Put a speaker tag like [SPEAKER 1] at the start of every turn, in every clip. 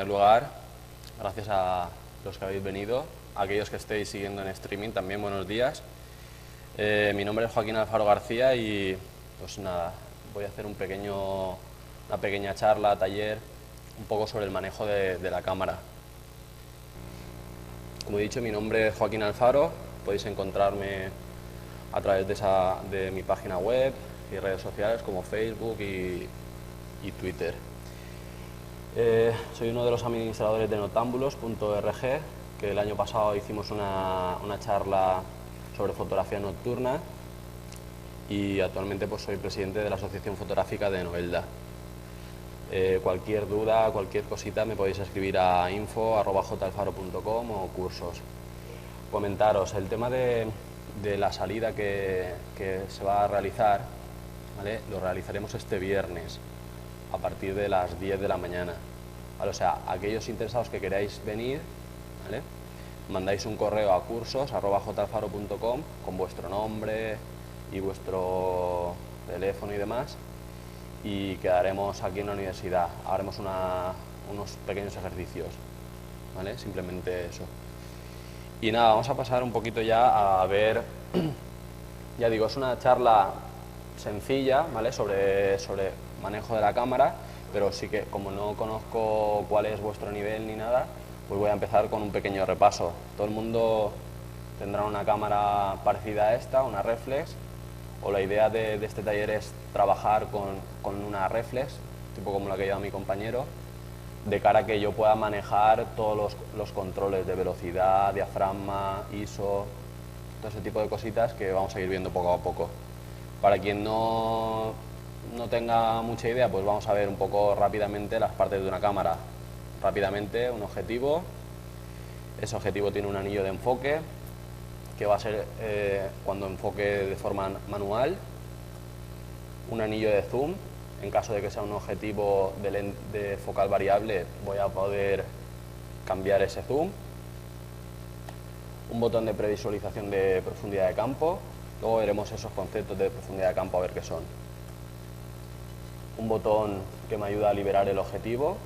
[SPEAKER 1] primer lugar, gracias a los que habéis venido, a aquellos que estéis siguiendo en streaming, también buenos días. Mi nombre es Joaquín Alfaro García y pues nada, voy a hacer una pequeña charla, taller, un poco sobre el manejo de la cámara. Como he dicho, mi nombre es Joaquín Alfaro, podéis encontrarme a través de mi página web y redes sociales como Facebook y Twitter. Soy uno de los administradores de Notambulos.org, que el año pasado hicimos una charla sobre fotografía nocturna y actualmente pues soy presidente de la Asociación Fotográfica de Novelda. Cualquier duda, cualquier cosita me podéis escribir a info@jalfaro.com o cursos. Comentaros el tema de la salida que se va a realizar, ¿vale? Lo realizaremos este viernes a partir de las 10 de la mañana, ¿vale? O sea, aquellos interesados que queráis venir, ¿vale? Mandáis un correo a cursos@jalfaro.com con vuestro nombre y vuestro teléfono y demás, y quedaremos aquí en la universidad. Haremos unos pequeños ejercicios, ¿vale? Simplemente eso. Y nada, vamos a pasar un poquito ya a ver, ya digo, es una charla sencilla, ¿vale? Sobre manejo de la cámara, pero sí que como no conozco cuál es vuestro nivel ni nada, pues voy a empezar con un pequeño repaso. Todo el mundo tendrá una cámara parecida a esta, una reflex, o la idea de este taller es trabajar con una reflex, tipo como la que lleva mi compañero, de cara a que yo pueda manejar todos los controles de velocidad, diafragma, ISO, todo ese tipo de cositas que vamos a ir viendo poco a poco. Para quien no tenga mucha idea, pues vamos a ver un poco rápidamente las partes de una cámara. Rápidamente, un objetivo. Ese objetivo tiene un anillo de enfoque, que va a ser cuando enfoque de forma manual. Un anillo de zoom. En caso de que sea un objetivo de focal variable, voy a poder cambiar ese zoom. Un botón de previsualización de profundidad de campo. Luego veremos esos conceptos de profundidad de campo a ver qué son. Un botón que me ayuda a liberar el objetivo.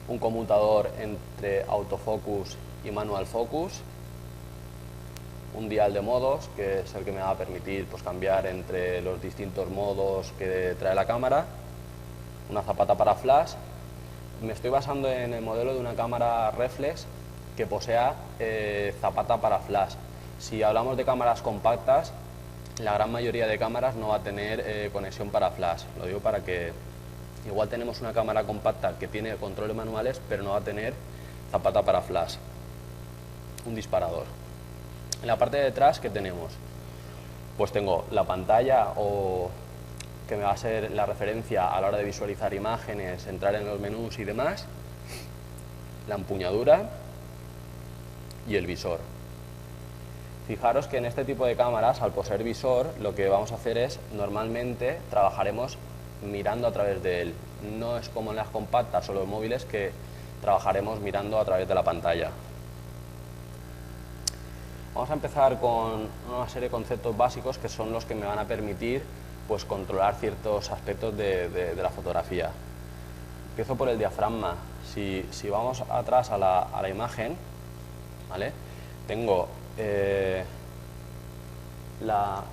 [SPEAKER 1] Un conmutador entre autofocus y manual focus. Un dial de modos, que es el que me va a permitir pues, cambiar entre los distintos modos que trae la cámara. Una zapata para flash. Me estoy basando en el modelo de una cámara reflex que posea zapata para flash. Si hablamos de cámaras compactas, la gran mayoría de cámaras no va a tener conexión para flash. Lo digo para que igual tenemos una cámara compacta que tiene controles manuales, pero no va a tener zapata para flash. Un disparador. En la parte de detrás, ¿qué tenemos? Pues tengo la pantalla, que me va a ser la referencia a la hora de visualizar imágenes, entrar en los menús y demás. La empuñadura y el visor. Fijaros que en este tipo de cámaras, al poseer visor, lo que vamos a hacer es, normalmente, trabajaremos mirando a través de él. No es como en las compactas o los móviles que trabajaremos mirando a través de la pantalla. Vamos a empezar con una serie de conceptos básicos que son los que me van a permitir pues, controlar ciertos aspectos de la fotografía. Empiezo por el diafragma. Si vamos atrás a la imagen, ¿vale? Tengo la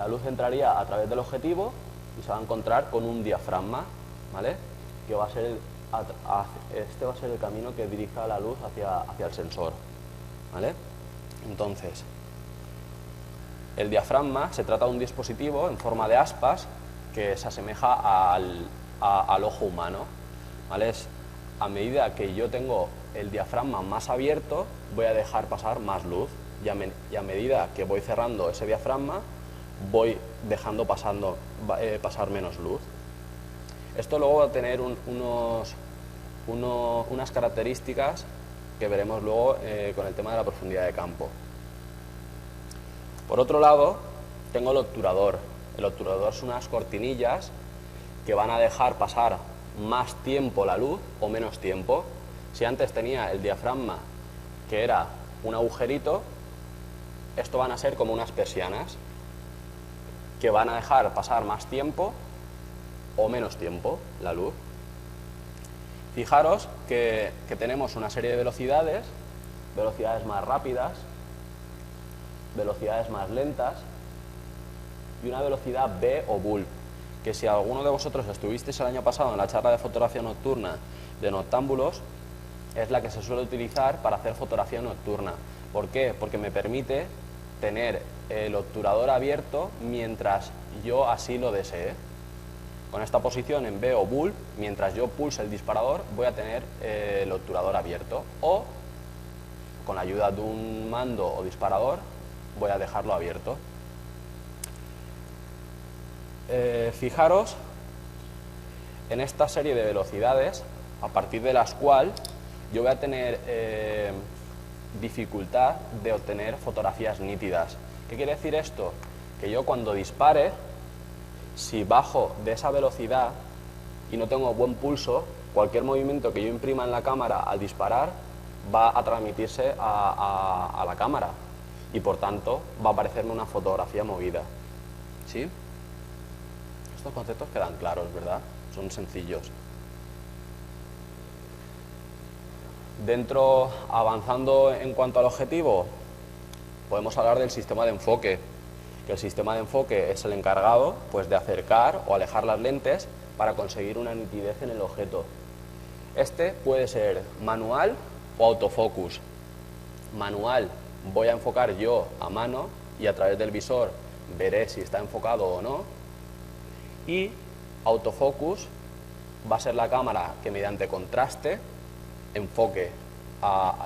[SPEAKER 1] luz entraría a través del objetivo y se va a encontrar con un diafragma, ¿vale? Que va a ser este va a ser el camino que dirija la luz hacia el sensor, ¿vale? Entonces, el diafragma se trata de un dispositivo en forma de aspas que se asemeja al ojo humano, ¿vale? A medida que yo tengo el diafragma más abierto, voy a dejar pasar más luz y a medida que voy cerrando ese diafragma, voy dejando pasar menos luz. Esto luego va a tener unas características que veremos luego con el tema de la profundidad de campo. Por otro lado, tengo el obturador. El obturador son unas cortinillas que van a dejar pasar más tiempo la luz o menos tiempo. Si antes tenía el diafragma que era un agujerito, esto van a ser como unas persianas que van a dejar pasar más tiempo o menos tiempo la luz. Fijaros que tenemos una serie de velocidades, velocidades más rápidas, velocidades más lentas y una velocidad B o bulb, que si alguno de vosotros estuvisteis el año pasado en la charla de fotografía nocturna de noctámbulos, es la que se suele utilizar para hacer fotografía nocturna. ¿Por qué? Porque me permite tener el obturador abierto mientras yo así lo desee. Con esta posición en B o bulb, mientras yo pulse el disparador, voy a tener el obturador abierto, o con la ayuda de un mando o disparador voy a dejarlo abierto. Fijaros en esta serie de velocidades a partir de las cuales yo voy a tener dificultad de obtener fotografías nítidas. ¿Qué quiere decir esto? Que yo cuando dispare, si bajo de esa velocidad y no tengo buen pulso, cualquier movimiento que yo imprima en la cámara al disparar va a transmitirse a la cámara y por tanto va a aparecerme una fotografía movida. ¿Sí? Estos conceptos quedan claros, ¿verdad? Son sencillos. Dentro, avanzando en cuanto al objetivo, podemos hablar del sistema de enfoque, que el sistema de enfoque es el encargado pues, de acercar o alejar las lentes para conseguir una nitidez en el objeto. Este puede ser manual o autofocus. Manual, voy a enfocar yo a mano y a través del visor veré si está enfocado o no. Y autofocus va a ser la cámara que mediante contraste enfoque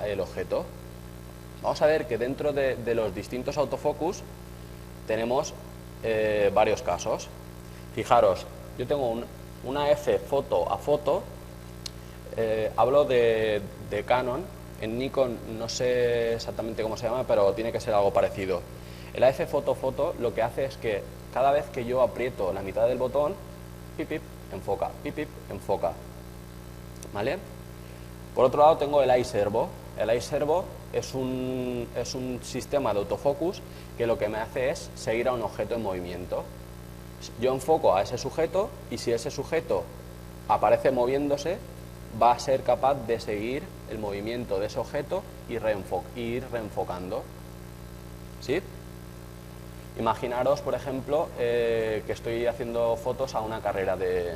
[SPEAKER 1] el objeto. Vamos a ver que dentro de los distintos autofocus tenemos varios casos. Fijaros, yo tengo una F foto a foto, hablo de Canon, en Nikon no sé exactamente cómo se llama, pero tiene que ser algo parecido. El AF foto foto lo que hace es que cada vez que yo aprieto la mitad del botón, pip, pip, enfoca, pip, pip, enfoca. ¿Vale? Por otro lado tengo el iServo. El iServo es un sistema de autofocus que lo que me hace es seguir a un objeto en movimiento. Yo enfoco a ese sujeto y si ese sujeto aparece moviéndose, va a ser capaz de seguir el movimiento de ese objeto y ir reenfocando. ¿Sí? Imaginaros, por ejemplo, que estoy haciendo fotos a una carrera de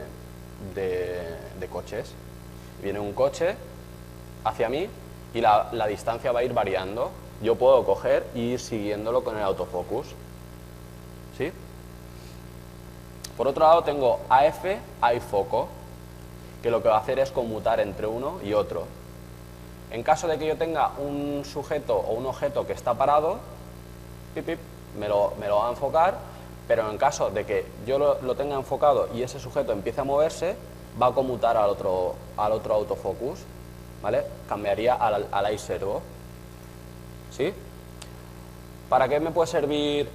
[SPEAKER 1] coches. Viene un coche hacia mí y la distancia va a ir variando. Yo puedo coger e ir siguiéndolo con el autofocus. ¿Sí? Por otro lado tengo AF, iFoco, que lo que va a hacer es conmutar entre uno y otro. En caso de que yo tenga un sujeto o un objeto que está parado, pip, pip, me lo va a enfocar, pero en caso de que yo lo tenga enfocado y ese sujeto empiece a moverse, va a conmutar al otro autofocus, ¿vale? Cambiaría al iServo. ¿Sí? ¿Para qué me puede servir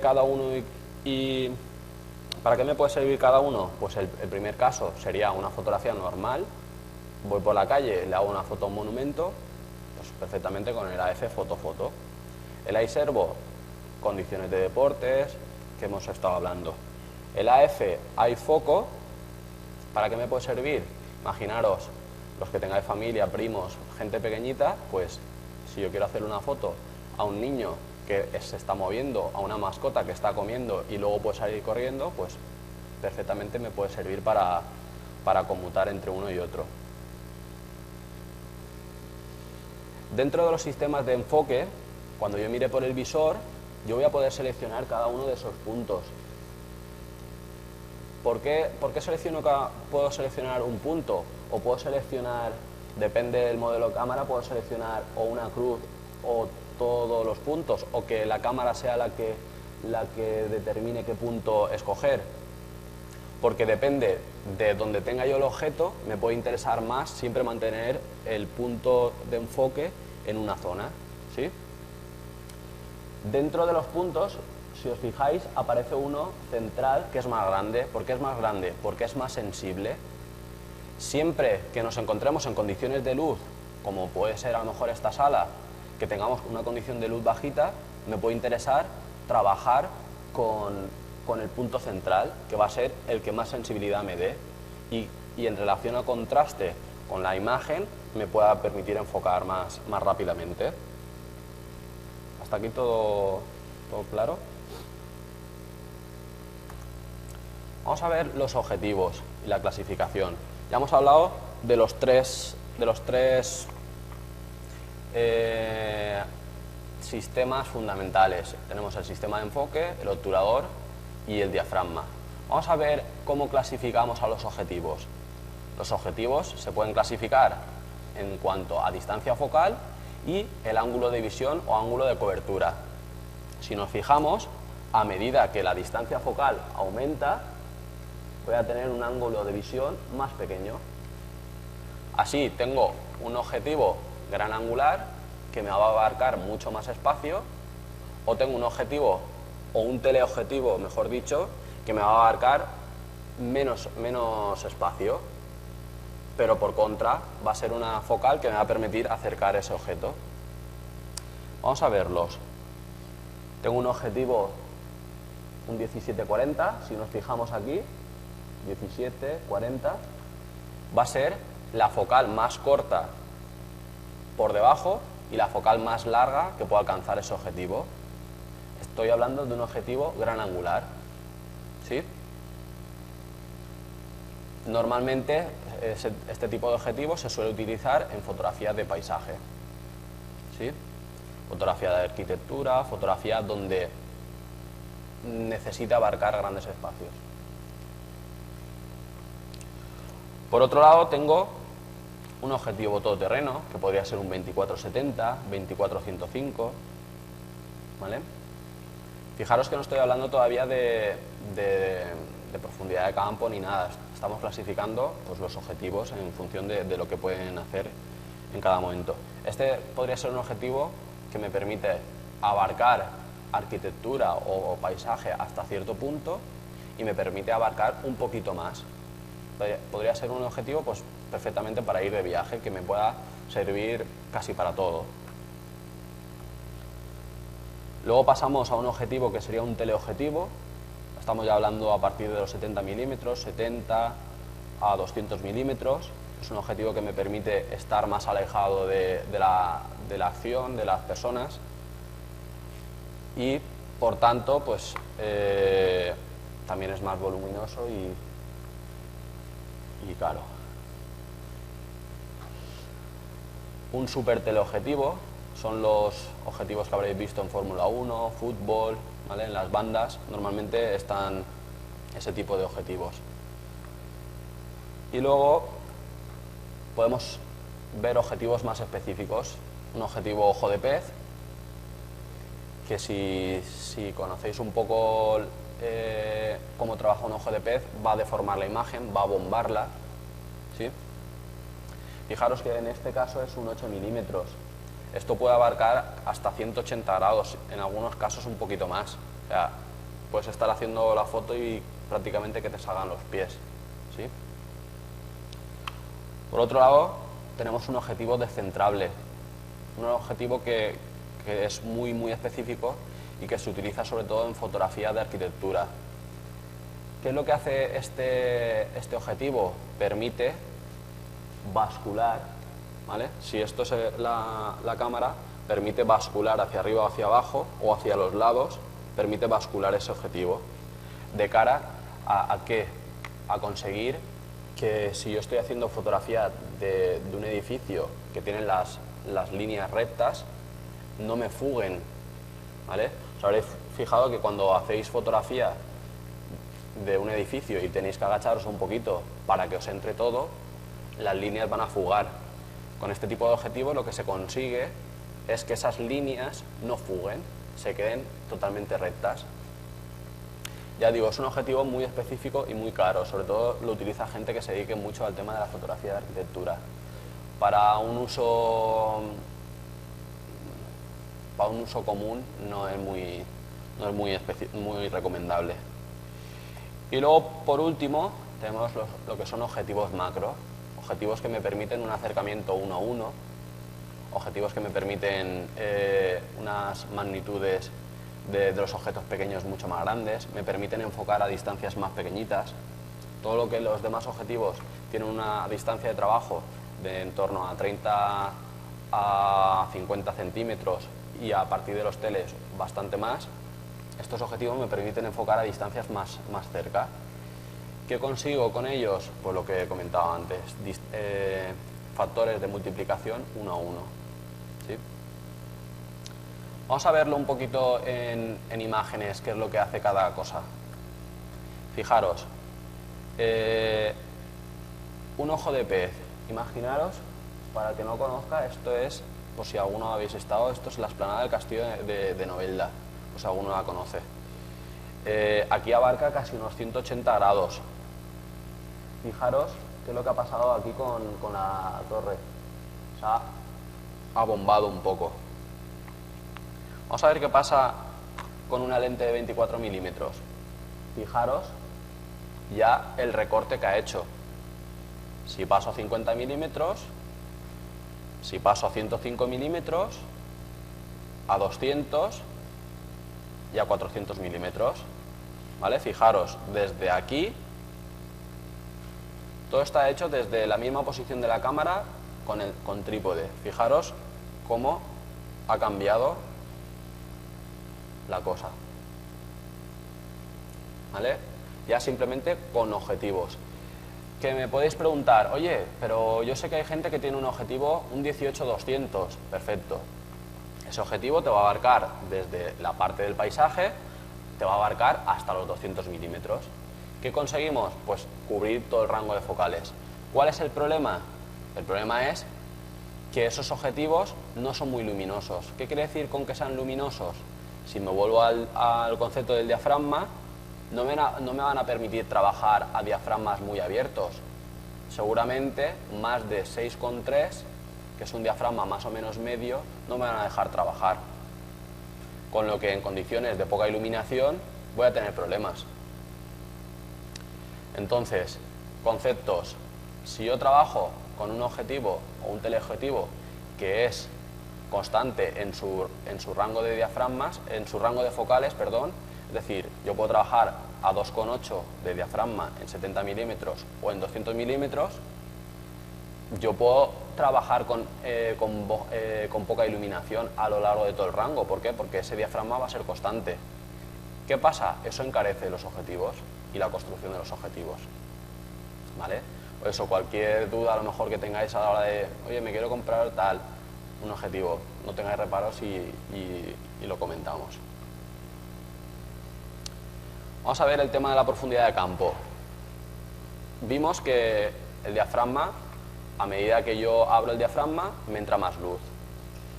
[SPEAKER 1] cada uno y para qué me puede servir cada uno? Pues el primer caso sería una fotografía normal. Voy por la calle, le hago una foto a un monumento, pues perfectamente con el AF foto-foto. El iServo, condiciones de deportes, que hemos estado hablando. El AF iFoco, ¿para qué me puede servir? Imaginaros, los que tengáis familia, primos, gente pequeñita, pues si yo quiero hacer una foto a un niño que se está moviendo, a una mascota que está comiendo y luego puede salir corriendo, pues perfectamente me puede servir para conmutar entre uno y otro. Dentro de los sistemas de enfoque, cuando yo mire por el visor, yo voy a poder seleccionar cada uno de esos puntos. ¿Por qué puedo seleccionar un punto? O puedo seleccionar, depende del modelo de cámara, puedo seleccionar o una cruz o todos los puntos, o que la cámara sea la que determine qué punto escoger. Porque depende de donde tenga yo el objeto, me puede interesar más siempre mantener el punto de enfoque en una zona. ¿Sí? Dentro de los puntos, si os fijáis, aparece uno central que es más grande. ¿Por qué es más grande? Porque es más sensible. Siempre que nos encontremos en condiciones de luz, como puede ser a lo mejor esta sala, que tengamos una condición de luz bajita, me puede interesar trabajar con con el punto central, que va a ser el que más sensibilidad me dé, y en relación al contraste con la imagen me pueda permitir enfocar más rápidamente. ¿Hasta aquí todo claro? Vamos a ver los objetivos y la clasificación. Ya hemos hablado de los tres sistemas fundamentales. Tenemos el sistema de enfoque, el obturador y el diafragma. Vamos a ver cómo clasificamos a los objetivos. Los objetivos se pueden clasificar en cuanto a distancia focal y el ángulo de visión o ángulo de cobertura. Si nos fijamos, a medida que la distancia focal aumenta, voy a tener un ángulo de visión más pequeño. Así tengo un objetivo gran angular que me va a abarcar mucho más espacio, o tengo un objetivo o un teleobjetivo, mejor dicho, que me va a abarcar menos espacio, pero por contra va a ser una focal que me va a permitir acercar ese objeto. Vamos a verlos. Tengo un objetivo, un 17-40, si nos fijamos aquí, 17-40, va a ser la focal más corta por debajo y la focal más larga que pueda alcanzar ese objetivo. Estoy hablando de un objetivo gran angular, ¿sí? Normalmente este tipo de objetivo se suele utilizar en fotografías de paisaje, ¿sí? Fotografía de arquitectura, fotografía donde necesita abarcar grandes espacios. Por otro lado, tengo un objetivo todoterreno, que podría ser un 24-70, 24-105, ¿vale? Fijaros que no estoy hablando todavía de profundidad de campo ni nada. Estamos clasificando pues, los objetivos en función de lo que pueden hacer en cada momento. Este podría ser un objetivo que me permite abarcar arquitectura o paisaje hasta cierto punto y me permite abarcar un poquito más. Podría ser un objetivo pues, perfectamente para ir de viaje, que me pueda servir casi para todo. Luego pasamos a un objetivo que sería un teleobjetivo. Estamos ya hablando a partir de los 70 milímetros, 70 a 200 milímetros. Es un objetivo que me permite estar más alejado de la acción, de las personas. Y, por tanto, pues, también es más voluminoso y caro. Un super teleobjetivo son los objetivos que habréis visto en Fórmula 1, fútbol, ¿vale? En las bandas normalmente están ese tipo de objetivos. Y luego podemos ver objetivos más específicos. Un objetivo ojo de pez, que si conocéis un poco cómo trabaja un ojo de pez, va a deformar la imagen, va a bombarla, ¿sí? Fijaros que en este caso es un 8 milímetros. Esto puede abarcar hasta 180 grados, en algunos casos un poquito más. O sea, puedes estar haciendo la foto y prácticamente que te salgan los pies, ¿sí? Por otro lado, tenemos un objetivo descentrable, un objetivo que es muy específico y que se utiliza sobre todo en fotografía de arquitectura. ¿Qué es lo que hace este objetivo? Permite bascular, ¿vale? Si esto es la cámara, permite bascular hacia arriba o hacia abajo o hacia los lados, permite bascular ese objetivo. ¿De cara a qué? A conseguir que si yo estoy haciendo fotografía de un edificio que tiene las líneas rectas, no me fuguen, ¿vale? Os habréis fijado que cuando hacéis fotografía de un edificio y tenéis que agacharos un poquito para que os entre todo, las líneas van a fugar. Con este tipo de objetivos lo que se consigue es que esas líneas no fuguen, se queden totalmente rectas. Ya digo, es un objetivo muy específico y muy caro, sobre todo lo utiliza gente que se dedique mucho al tema de la fotografía de arquitectura. Para un uso común no es muy recomendable. Y luego, por último, tenemos lo que son objetivos macro, objetivos que me permiten un acercamiento 1 a 1, objetivos que me permiten unas magnitudes de los objetos pequeños mucho más grandes, me permiten enfocar a distancias más pequeñitas. Todo lo que los demás objetivos tienen una distancia de trabajo de en torno a 30 a 50 centímetros y a partir de los teles bastante más, estos objetivos me permiten enfocar a distancias más cerca. ¿Qué consigo con ellos? Pues lo que he comentado antes, factores de multiplicación 1 a 1. ¿Sí? Vamos a verlo un poquito en imágenes, qué es lo que hace cada cosa. Fijaros, un ojo de pez, imaginaros, para el que no conozca, esto es, por si alguno habéis estado, esto es la explanada del castillo de Novelda, pues alguno la conoce. Aquí abarca casi unos 180 grados. Fijaros qué es lo que ha pasado aquí con la torre. Se ha abombado un poco. Vamos a ver qué pasa con una lente de 24 milímetros. Fijaros ya el recorte que ha hecho. Si paso a 50 milímetros, si paso a 105 milímetros, a 200 y a 400 milímetros. ¿Vale? Fijaros, desde aquí, todo está hecho desde la misma posición de la cámara con trípode. Fijaros cómo ha cambiado la cosa. ¿Vale? Ya simplemente con objetivos. Que me podéis preguntar, oye, pero yo sé que hay gente que tiene un objetivo, un 18-200, perfecto. Ese objetivo te va a abarcar desde la parte del paisaje, te va a abarcar hasta los 200 milímetros. ¿Qué conseguimos? Pues cubrir todo el rango de focales. ¿Cuál es el problema? El problema es que esos objetivos no son muy luminosos. ¿Qué quiere decir con que sean luminosos? Si me vuelvo al concepto del diafragma, no me van a permitir trabajar a diafragmas muy abiertos. Seguramente más de 6,3, que es un diafragma más o menos medio, no me van a dejar trabajar. Con lo que en condiciones de poca iluminación voy a tener problemas. Entonces, conceptos. Si yo trabajo con un objetivo o un teleobjetivo que es constante en su rango de diafragmas, en su rango de focales, perdón, es decir, yo puedo trabajar a 2,8 de diafragma en 70 milímetros o en 200 milímetros, yo puedo trabajar con poca iluminación a lo largo de todo el rango. ¿Por qué? Porque ese diafragma va a ser constante. ¿Qué pasa? Eso encarece los objetivos y la construcción de los objetivos. ¿Vale? Por eso, cualquier duda a lo mejor que tengáis a la hora de, oye, me quiero comprar tal, un objetivo, no tengáis reparos y lo comentamos. Vamos a ver el tema de la profundidad de campo. Vimos que el diafragma, a medida que yo abro el diafragma, me entra más luz.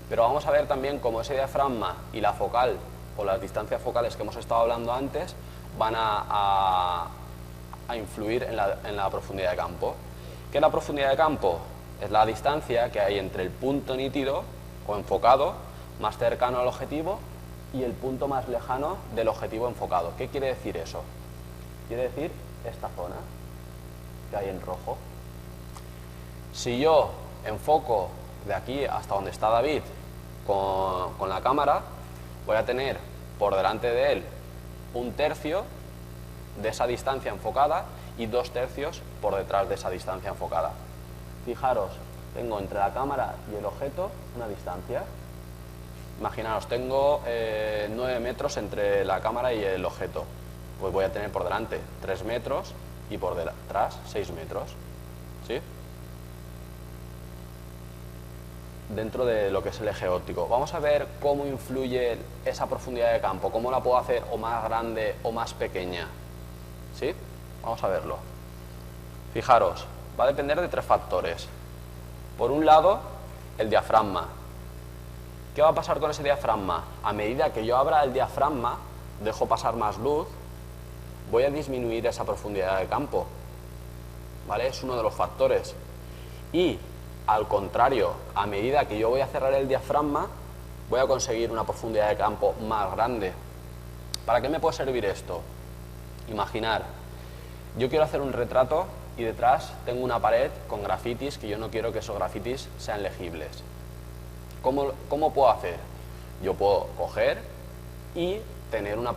[SPEAKER 1] Pero vamos a ver también cómo ese diafragma y la focal, o las distancias focales que hemos estado hablando antes, van a influir en la profundidad de campo. ¿Qué es la profundidad de campo? Es la distancia que hay entre el punto nítido o enfocado más cercano al objetivo y el punto más lejano del objetivo enfocado. ¿Qué quiere decir eso? Quiere decir esta zona que hay en rojo. Si yo enfoco de aquí hasta donde está David con la cámara, voy a tener por delante de él 1/3 de esa distancia enfocada y 2/3 por detrás de esa distancia enfocada. Fijaros, tengo entre la cámara y el objeto una distancia. Imaginaos, tengo 9 metros entre la cámara y el objeto. Pues voy a tener por delante 3 metros y por detrás 6 metros. ¿Sí? Dentro de lo que es el eje óptico. Vamos a ver cómo influye esa profundidad de campo, cómo la puedo hacer o más grande o más pequeña. ¿Sí? Vamos a verlo. Fijaros, va a depender de 3 factores. Por un lado, el diafragma. ¿Qué va a pasar con ese diafragma? A medida que yo abra el diafragma, dejo pasar más luz, voy a disminuir esa profundidad de campo. ¿Vale? Es uno de los factores. Y al contrario, a medida que yo voy a cerrar el diafragma, voy a conseguir una profundidad de campo más grande. ¿Para qué me puede servir esto? Imaginar, yo quiero hacer un retrato y detrás tengo una pared con grafitis que yo no quiero que esos grafitis sean legibles. ¿Cómo puedo hacer? Yo puedo coger y tener una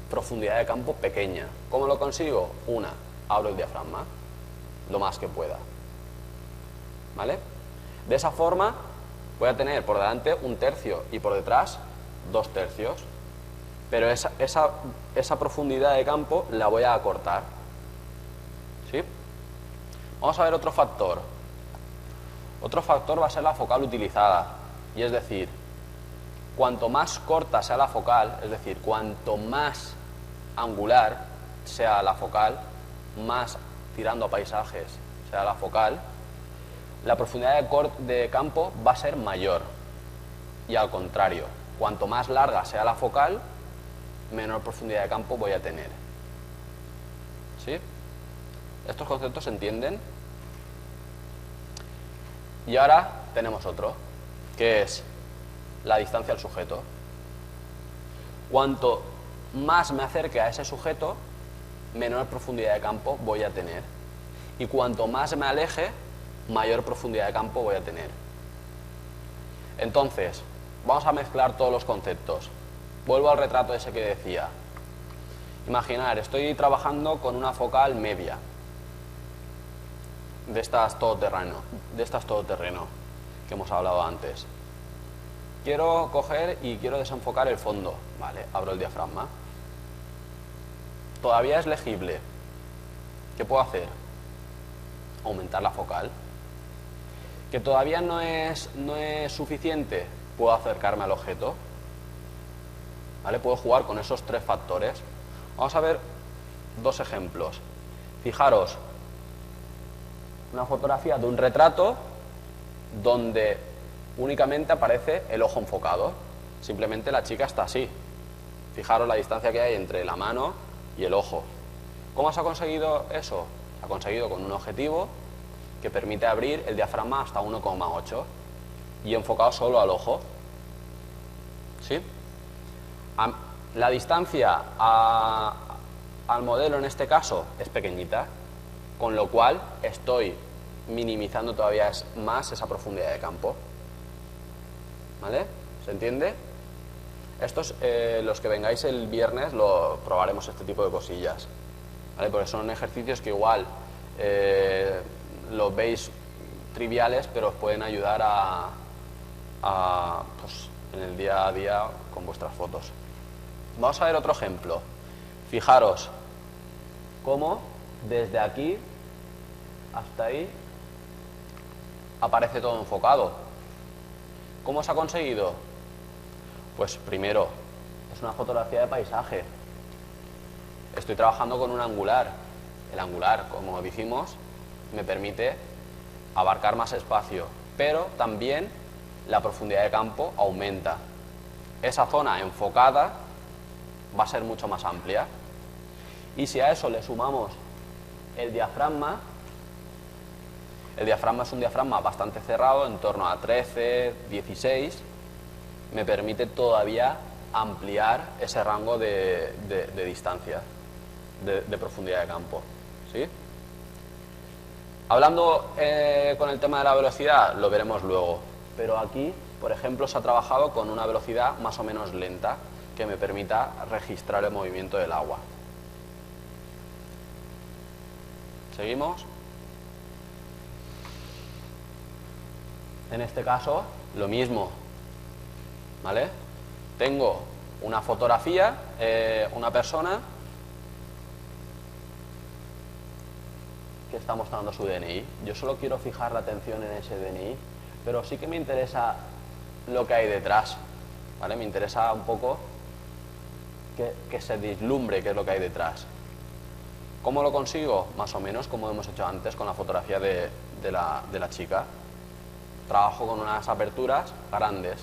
[SPEAKER 1] profundidad de campo pequeña. ¿Cómo lo consigo? Abro el diafragma lo más que pueda. ¿Vale? De esa forma voy a tener por delante 1/3 y por detrás 2/3. Pero esa profundidad de campo la voy a acortar. ¿Sí? Vamos a ver otro factor. Otro factor va a ser la focal utilizada. Y es decir, cuanto más corta sea la focal, es decir, cuanto más angular sea la focal, más tirando a paisajes sea la focal, la profundidad de campo va a ser mayor. Y al contrario, cuanto más larga sea la focal, menor profundidad de campo voy a tener. ¿Sí? ¿Estos conceptos se entienden? Y ahora tenemos otro, que es la distancia al sujeto. Cuanto más me acerque a ese sujeto, menor profundidad de campo voy a tener. Y cuanto más me aleje, mayor profundidad de campo voy a tener. Entonces, vamos a mezclar todos los conceptos. Vuelvo al retrato ese que decía. Imaginar, estoy trabajando con una focal media, de estas todoterreno que hemos hablado antes. Quiero coger y quiero desenfocar el fondo. Vale, abro el diafragma. Todavía es legible. ¿Qué puedo hacer? Aumentar la focal. Que todavía no es suficiente, puedo acercarme al objeto. ¿Vale? Puedo jugar con esos 3 factores. Vamos a ver 2 ejemplos. Fijaros, una fotografía de un retrato donde únicamente aparece el ojo enfocado. Simplemente la chica está así. Fijaros la distancia que hay entre la mano y el ojo. ¿Cómo se ha conseguido eso? Se ha conseguido con un objetivo que permite abrir el diafragma hasta 1,8 y enfocado solo al ojo. ¿Sí? La distancia al modelo en este caso es pequeñita, con lo cual estoy minimizando todavía más esa profundidad de campo. ¿Vale? ¿Se entiende? Estos, los que vengáis el viernes, lo probaremos este tipo de cosillas. ¿Vale? Porque son ejercicios que igual los veis triviales, pero os pueden ayudar pues, en el día a día con vuestras fotos. Vamos a ver otro ejemplo. Fijaros cómo desde aquí hasta ahí aparece todo enfocado. ¿Cómo se ha conseguido? Pues primero, es una fotografía de paisaje. Estoy trabajando con un angular. El angular, como dijimos, me permite abarcar más espacio, pero también la profundidad de campo aumenta. Esa zona enfocada va a ser mucho más amplia. Y si a eso le sumamos el diafragma es un diafragma bastante cerrado, en torno a 13, 16, me permite todavía ampliar ese rango de distancia, de profundidad de campo. ¿Sí? Hablando con el tema de la velocidad, lo veremos luego, pero aquí, por ejemplo, se ha trabajado con una velocidad más o menos lenta que me permita registrar el movimiento del agua. ¿Seguimos? En este caso, lo mismo, ¿vale? Tengo una fotografía, una persona que está mostrando su DNI. Yo solo quiero fijar la atención en ese DNI, pero sí que me interesa lo que hay detrás, ¿vale? Me interesa un poco que se vislumbre qué es lo que hay detrás. ¿Cómo lo consigo? Más o menos como hemos hecho antes con la fotografía de la chica. Trabajo con unas aperturas grandes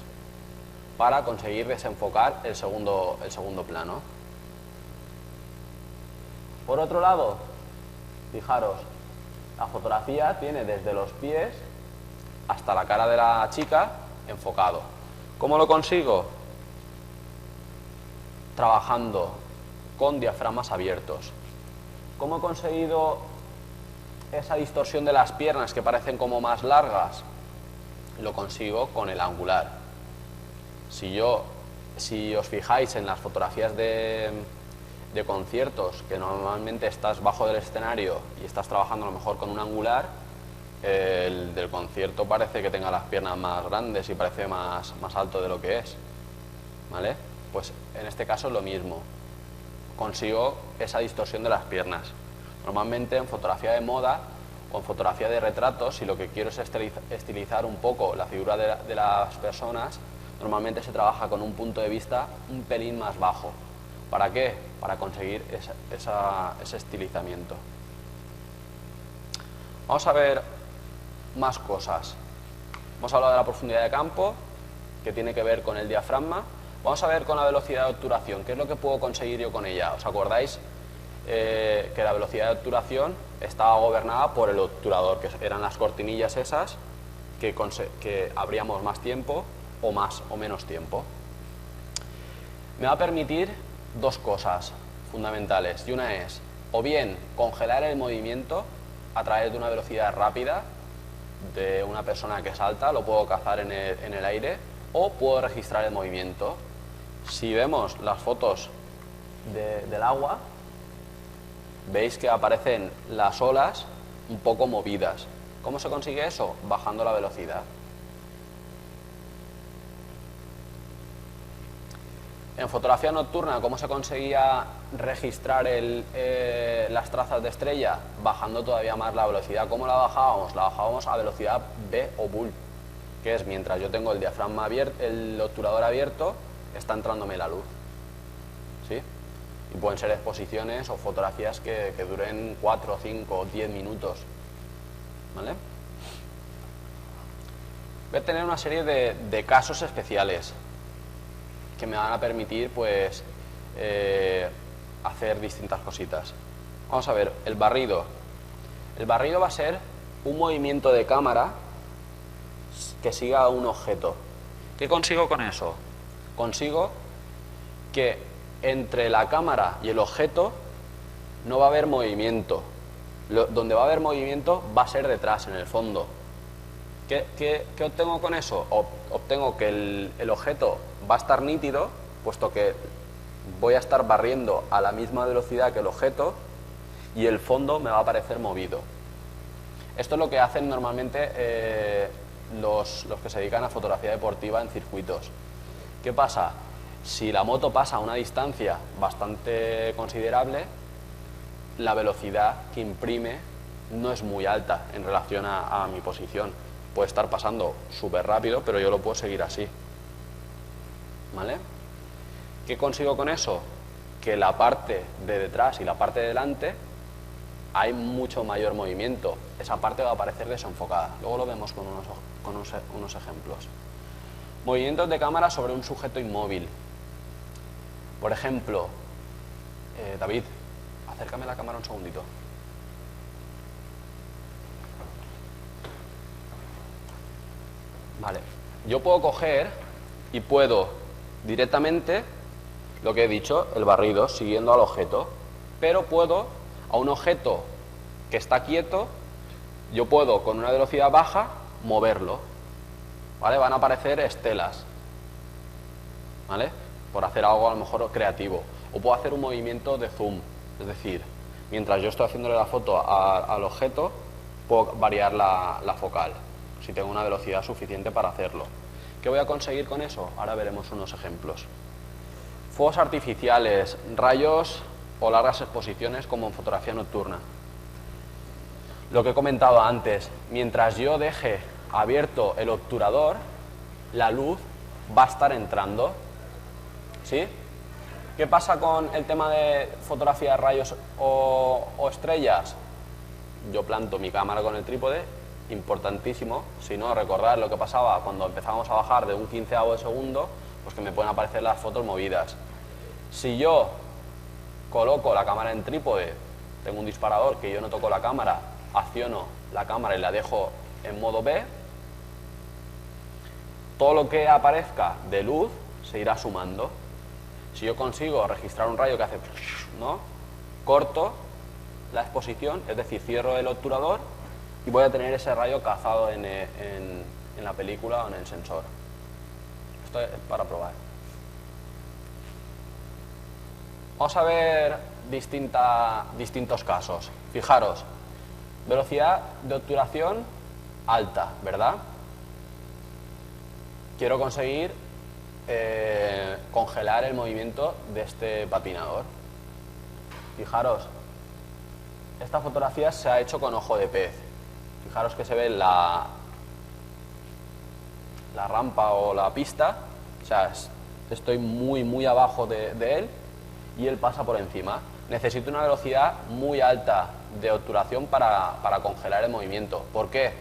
[SPEAKER 1] para conseguir desenfocar el segundo plano. Por otro lado, fijaros, la fotografía tiene desde los pies hasta la cara de la chica enfocado. ¿Cómo lo consigo? Trabajando con diafragmas abiertos. ¿Cómo he conseguido esa distorsión de las piernas que parecen como más largas? Lo consigo con el angular. Si yo si os fijáis en las fotografías de conciertos, que normalmente estás bajo del escenario y estás trabajando a lo mejor con un angular, el del concierto parece que tenga las piernas más grandes y parece más alto de lo que es, ¿vale? Pues en este caso es lo mismo, consigo esa distorsión de las piernas. Normalmente en fotografía de moda o en fotografía de retratos, si lo que quiero es estilizar un poco la figura de las personas, normalmente se trabaja con un punto de vista un pelín más bajo. ¿Para qué? Para conseguir ese estilizamiento. Vamos a ver más cosas. Hemos hablado de la profundidad de campo, que tiene que ver con el diafragma. Vamos a ver con la velocidad de obturación, qué es lo que puedo conseguir yo con ella. ¿Os acordáis que la velocidad de obturación estaba gobernada por el obturador, que eran las cortinillas esas que abríamos más tiempo o más o menos tiempo? Me va a permitir dos cosas fundamentales, y una es o bien congelar el movimiento a través de una velocidad rápida de una persona que salta, lo puedo cazar en el aire, o puedo registrar el movimiento. Si vemos las fotos del agua, veis que aparecen las olas un poco movidas. ¿Cómo se consigue eso? Bajando la velocidad. En fotografía nocturna, ¿cómo se conseguía registrar las trazas de estrella? Bajando todavía más la velocidad. ¿Cómo la bajábamos? La bajábamos a velocidad B o bull, que es mientras yo tengo el diafragma abierto, el obturador abierto, está entrándome la luz, ¿sí? Y pueden ser exposiciones o fotografías que duren 4, 5, 10 minutos, ¿vale? Voy a tener una serie de casos especiales que me van a permitir, pues, hacer distintas cositas. Vamos a ver, el barrido. El barrido va a ser un movimiento de cámara que siga a un objeto. ¿Qué consigo con eso? Consigo que entre la cámara y el objeto no va a haber movimiento. Donde va a haber movimiento va a ser detrás, en el fondo. ¿Qué obtengo con eso? Obtengo que el objeto va a estar nítido, puesto que voy a estar barriendo a la misma velocidad que el objeto, y el fondo me va a aparecer movido. Esto es lo que hacen normalmente los que se dedican a fotografía deportiva en circuitos. ¿Qué pasa? Si la moto pasa a una distancia bastante considerable, la velocidad que imprime no es muy alta en relación a mi posición. Puede estar pasando súper rápido, pero yo lo puedo seguir así, ¿vale? ¿Qué consigo con eso? Que la parte de detrás y la parte de delante hay mucho mayor movimiento. Esa parte va a aparecer desenfocada. Luego lo vemos con unos ejemplos. Movimientos de cámara sobre un sujeto inmóvil. Por ejemplo, David, acércame la cámara un segundito. Vale, yo puedo coger y puedo directamente, lo que he dicho, el barrido, siguiendo al objeto, pero puedo, a un objeto que está quieto, yo puedo con una velocidad baja moverlo, ¿vale? Van a aparecer estelas, ¿vale? Por hacer algo a lo mejor creativo. O puedo hacer un movimiento de zoom, es decir, mientras yo estoy haciéndole la foto al objeto, puedo variar la focal, si tengo una velocidad suficiente para hacerlo. ¿Qué voy a conseguir con eso? Ahora veremos unos ejemplos. Fuegos artificiales, rayos o largas exposiciones como en fotografía nocturna. Lo que he comentado antes, mientras yo deje abierto el obturador, la luz va a estar entrando, ¿sí? ¿Qué pasa con el tema de fotografía de rayos o estrellas? Yo planto mi cámara con el trípode, importantísimo, si no, recordad lo que pasaba cuando empezábamos a bajar de un 1/15 de segundo, pues que me pueden aparecer las fotos movidas. Si yo coloco la cámara en trípode, tengo un disparador que yo no toco la cámara, acciono la cámara y la dejo en modo B, todo lo que aparezca de luz se irá sumando. Si yo consigo registrar un rayo que hace, ¿no?, corto la exposición, es decir, cierro el obturador y voy a tener ese rayo cazado en la película o en el sensor. Esto es para probar. Vamos a ver distintos casos. Fijaros, velocidad de obturación alta, ¿verdad? Quiero conseguir congelar el movimiento de este patinador. Fijaros, esta fotografía se ha hecho con ojo de pez. Fijaros que se ve la rampa o la pista, o sea, estoy muy abajo de él y él pasa por encima. Necesito una velocidad muy alta de obturación para congelar el movimiento. ¿Por qué?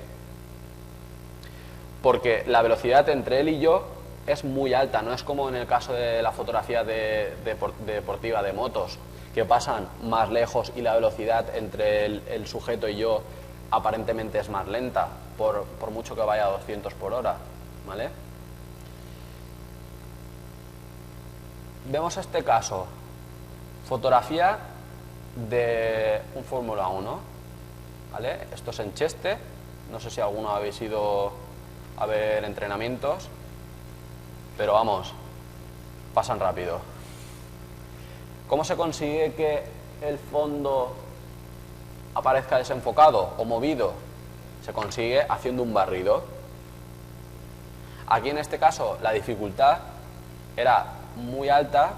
[SPEAKER 1] Porque la velocidad entre él y yo es muy alta, no es como en el caso de la fotografía deportiva de motos, que pasan más lejos y la velocidad entre el sujeto y yo aparentemente es más lenta, por mucho que vaya a 200 por hora, ¿vale? Vemos este caso, fotografía de un Fórmula 1, ¿vale? Esto es en Cheste, no sé si alguno habéis ido a ver entrenamientos, pero vamos, pasan rápido. ¿Cómo se consigue que el fondo aparezca desenfocado o movido? Se consigue haciendo un barrido. Aquí en este caso la dificultad era muy alta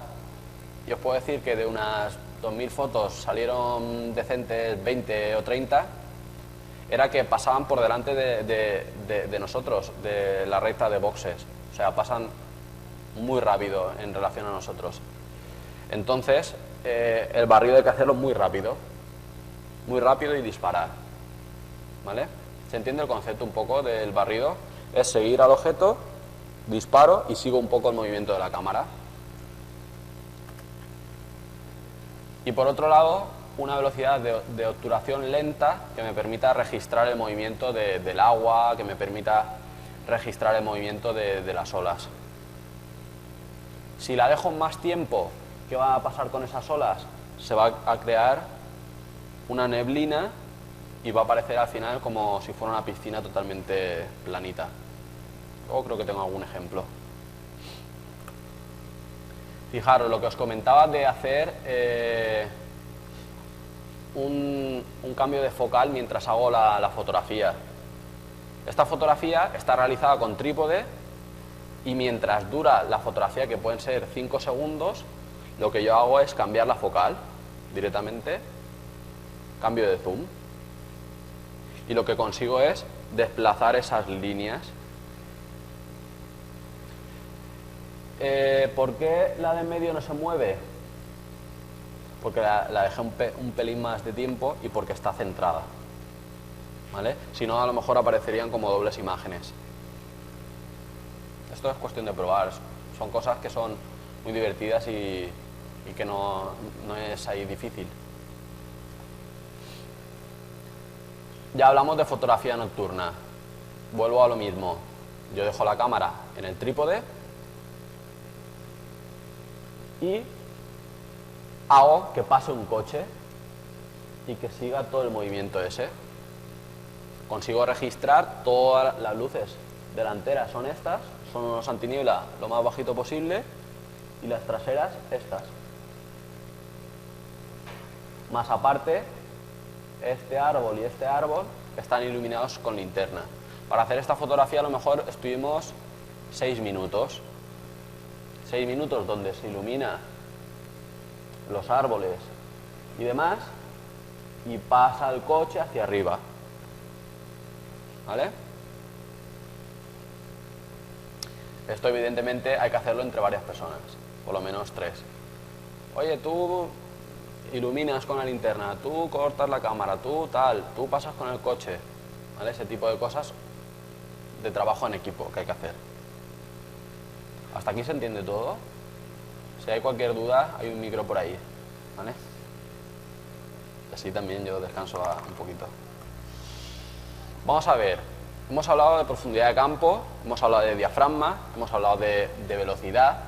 [SPEAKER 1] y os puedo decir que de unas 2000 fotos salieron decentes 20 o 30, era que pasaban por delante de nosotros, de la recta de boxes, o sea, pasan muy rápido en relación a nosotros. Entonces, el barrido hay que hacerlo muy rápido y disparar, ¿vale? ¿Se entiende el concepto un poco del barrido? Es seguir al objeto, disparo y sigo un poco el movimiento de la cámara. Y por otro lado, una velocidad de obturación lenta que me permita registrar el movimiento del agua, que me permita registrar el movimiento de las olas. Si la dejo más tiempo, ¿qué va a pasar con esas olas? Se va a crear una neblina y va a aparecer al final como si fuera una piscina totalmente planita. Luego creo que tengo algún ejemplo. Fijaros, lo que os comentaba de hacer un cambio de focal mientras hago la fotografía. Esta fotografía está realizada con trípode y mientras dura la fotografía, que pueden ser 5 segundos, lo que yo hago es cambiar la focal directamente, cambio de zoom, y lo que consigo es desplazar esas líneas. ¿Por qué la de en medio no se mueve? Porque la dejé un pelín más de tiempo y porque está centrada, ¿vale? Si no, a lo mejor aparecerían como dobles imágenes. Esto es cuestión de probar, son cosas que son muy divertidas y que no es ahí difícil. Ya hablamos de fotografía nocturna, vuelvo a lo mismo, yo dejo la cámara en el trípode y hago que pase un coche y que siga todo el movimiento ese. Consigo registrar todas las luces delanteras, son estas, son unos antiniebla lo más bajito posible, y las traseras estas. Más aparte, este árbol y este árbol están iluminados con linterna. Para hacer esta fotografía a lo mejor estuvimos 6 minutos. 6 minutos donde se ilumina los árboles y demás, y pasa el coche hacia arriba, ¿vale? Esto evidentemente hay que hacerlo entre varias personas, por lo menos 3. Oye, tú iluminas con la linterna, tú cortas la cámara, tú tal, tú pasas con el coche, ¿vale? Ese tipo de cosas de trabajo en equipo que hay que hacer. ¿Hasta aquí se entiende todo? Si hay cualquier duda, hay un micro por ahí, ¿vale? Así también yo descanso un poquito. Vamos a ver, hemos hablado de profundidad de campo, hemos hablado de diafragma, hemos hablado de velocidad,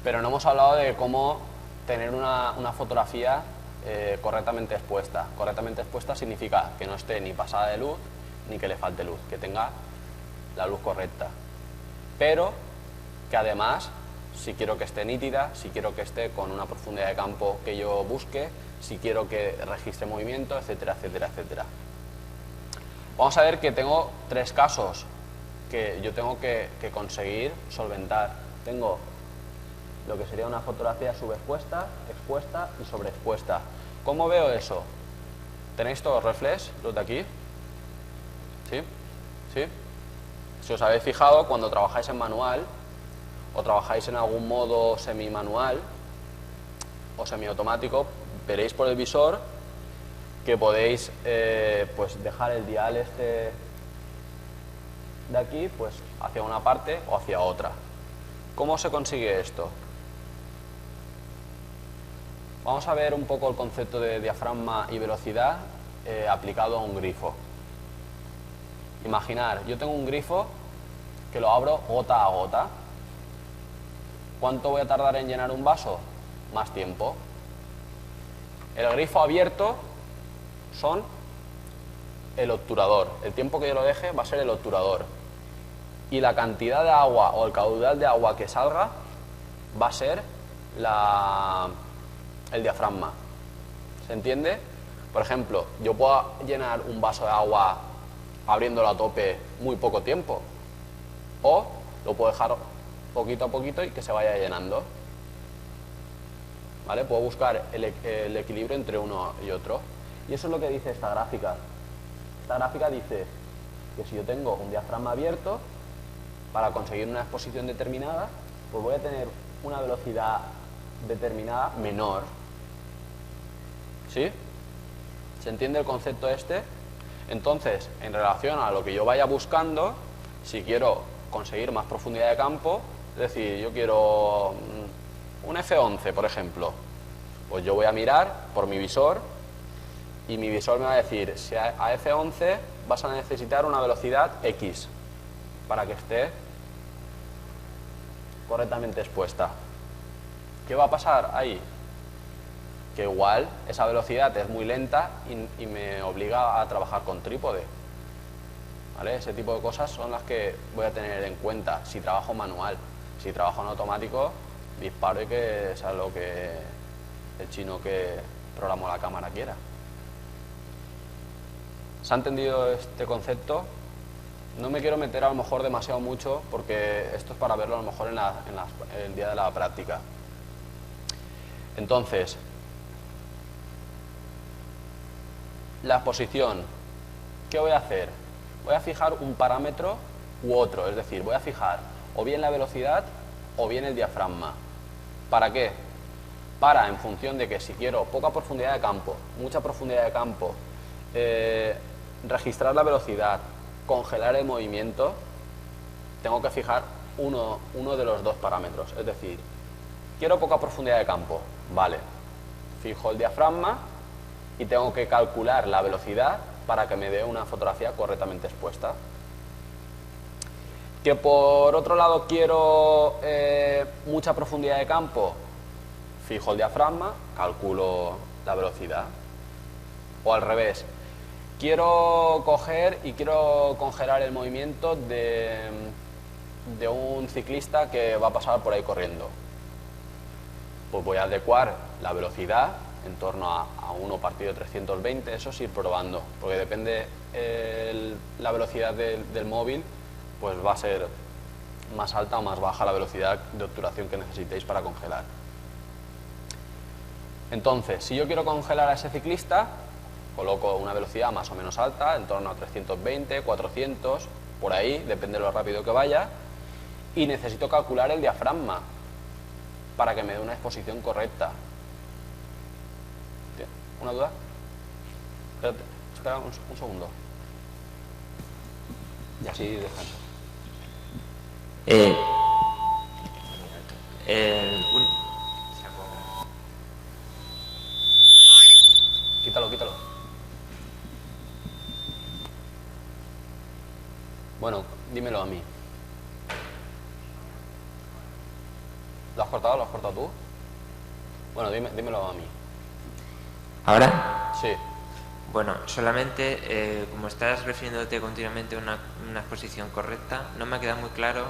[SPEAKER 1] pero no hemos hablado de cómo tener una fotografía correctamente expuesta. Correctamente expuesta significa que no esté ni pasada de luz, ni que le falte luz, que tenga la luz correcta, pero que además si quiero que esté nítida, si quiero que esté con una profundidad de campo que yo busque, si quiero que registre movimiento, etcétera, etcétera, etcétera. Vamos a ver que tengo tres casos que yo tengo que conseguir solventar. Tengo lo que sería una fotografía subexpuesta, expuesta y sobreexpuesta. ¿Cómo veo eso? ¿Tenéis todos reflex, los de aquí? ¿Sí? ¿Sí? Si os habéis fijado, cuando trabajáis en manual o trabajáis en algún modo semi-manual o semiautomático, veréis por el visor que podéis pues dejar el dial este de aquí pues hacia una parte o hacia otra. ¿Cómo se consigue esto? Vamos a ver un poco el concepto de diafragma y velocidad aplicado a un grifo. Imaginar, yo tengo un grifo que lo abro gota a gota. ¿Cuánto voy a tardar en llenar un vaso? Más tiempo. El grifo abierto son el obturador. El tiempo que yo lo deje va a ser el obturador. Y la cantidad de agua o el caudal de agua que salga va a ser el diafragma. ¿Se entiende? Por ejemplo, yo puedo llenar un vaso de agua abriéndolo a tope muy poco tiempo. O lo puedo dejar poquito a poquito y que se vaya llenando. ¿Vale? Puedo buscar el equilibrio entre uno y otro. Y eso es lo que dice esta gráfica. Esta gráfica dice que si yo tengo un diafragma abierto, para conseguir una exposición determinada, pues voy a tener una velocidad determinada menor. ¿Sí? ¿Se entiende el concepto este? Entonces, en relación a lo que yo vaya buscando, si quiero conseguir más profundidad de campo, es decir, yo quiero un F11, por ejemplo, pues yo voy a mirar por mi visor y mi visor me va a decir, si a F11 vas a necesitar una velocidad X para que esté correctamente expuesta. ¿Qué va a pasar ahí? Que igual esa velocidad es muy lenta y me obliga a trabajar con trípode. ¿Vale? Ese tipo de cosas son las que voy a tener en cuenta si trabajo manual. Si trabajo en automático, disparo y que sea lo que el chino que programó la cámara quiera. ¿Se ha entendido este concepto? No me quiero meter a lo mejor demasiado mucho porque esto es para verlo a lo mejor en el día de la práctica. Entonces, la exposición, ¿qué voy a hacer? Voy a fijar un parámetro u otro, es decir, voy a fijar o bien la velocidad o bien el diafragma. ¿Para qué? Para, en función de que si quiero poca profundidad de campo, mucha profundidad de campo, registrar la velocidad, congelar el movimiento, tengo que fijar uno de los dos parámetros. Es decir, quiero poca profundidad de campo, vale, fijo el diafragma y tengo que calcular la velocidad para que me dé una fotografía correctamente expuesta. Que por otro lado quiero mucha profundidad de campo, fijo el diafragma, calculo la velocidad. O al revés, quiero coger y quiero congelar el movimiento de un ciclista que va a pasar por ahí corriendo. Pues voy a adecuar la velocidad en torno a 1 partido de 320, eso es ir probando, porque depende la velocidad del móvil, pues va a ser más alta o más baja la velocidad de obturación que necesitéis para congelar. Entonces, si yo quiero congelar a ese ciclista, coloco una velocidad más o menos alta, en torno a 320, 400, por ahí, depende de lo rápido que vaya, y necesito calcular el diafragma para que me dé una exposición correcta. ¿Una duda? Espera un segundo. Y así descanso. Quítalo. Bueno, dímelo a mí. ¿Lo has cortado? ¿Lo has cortado tú? Bueno, dímelo a mí.
[SPEAKER 2] ¿Ahora?
[SPEAKER 1] Sí.
[SPEAKER 2] Bueno, solamente como estás refiriéndote continuamente a una exposición correcta, no me ha quedado muy claro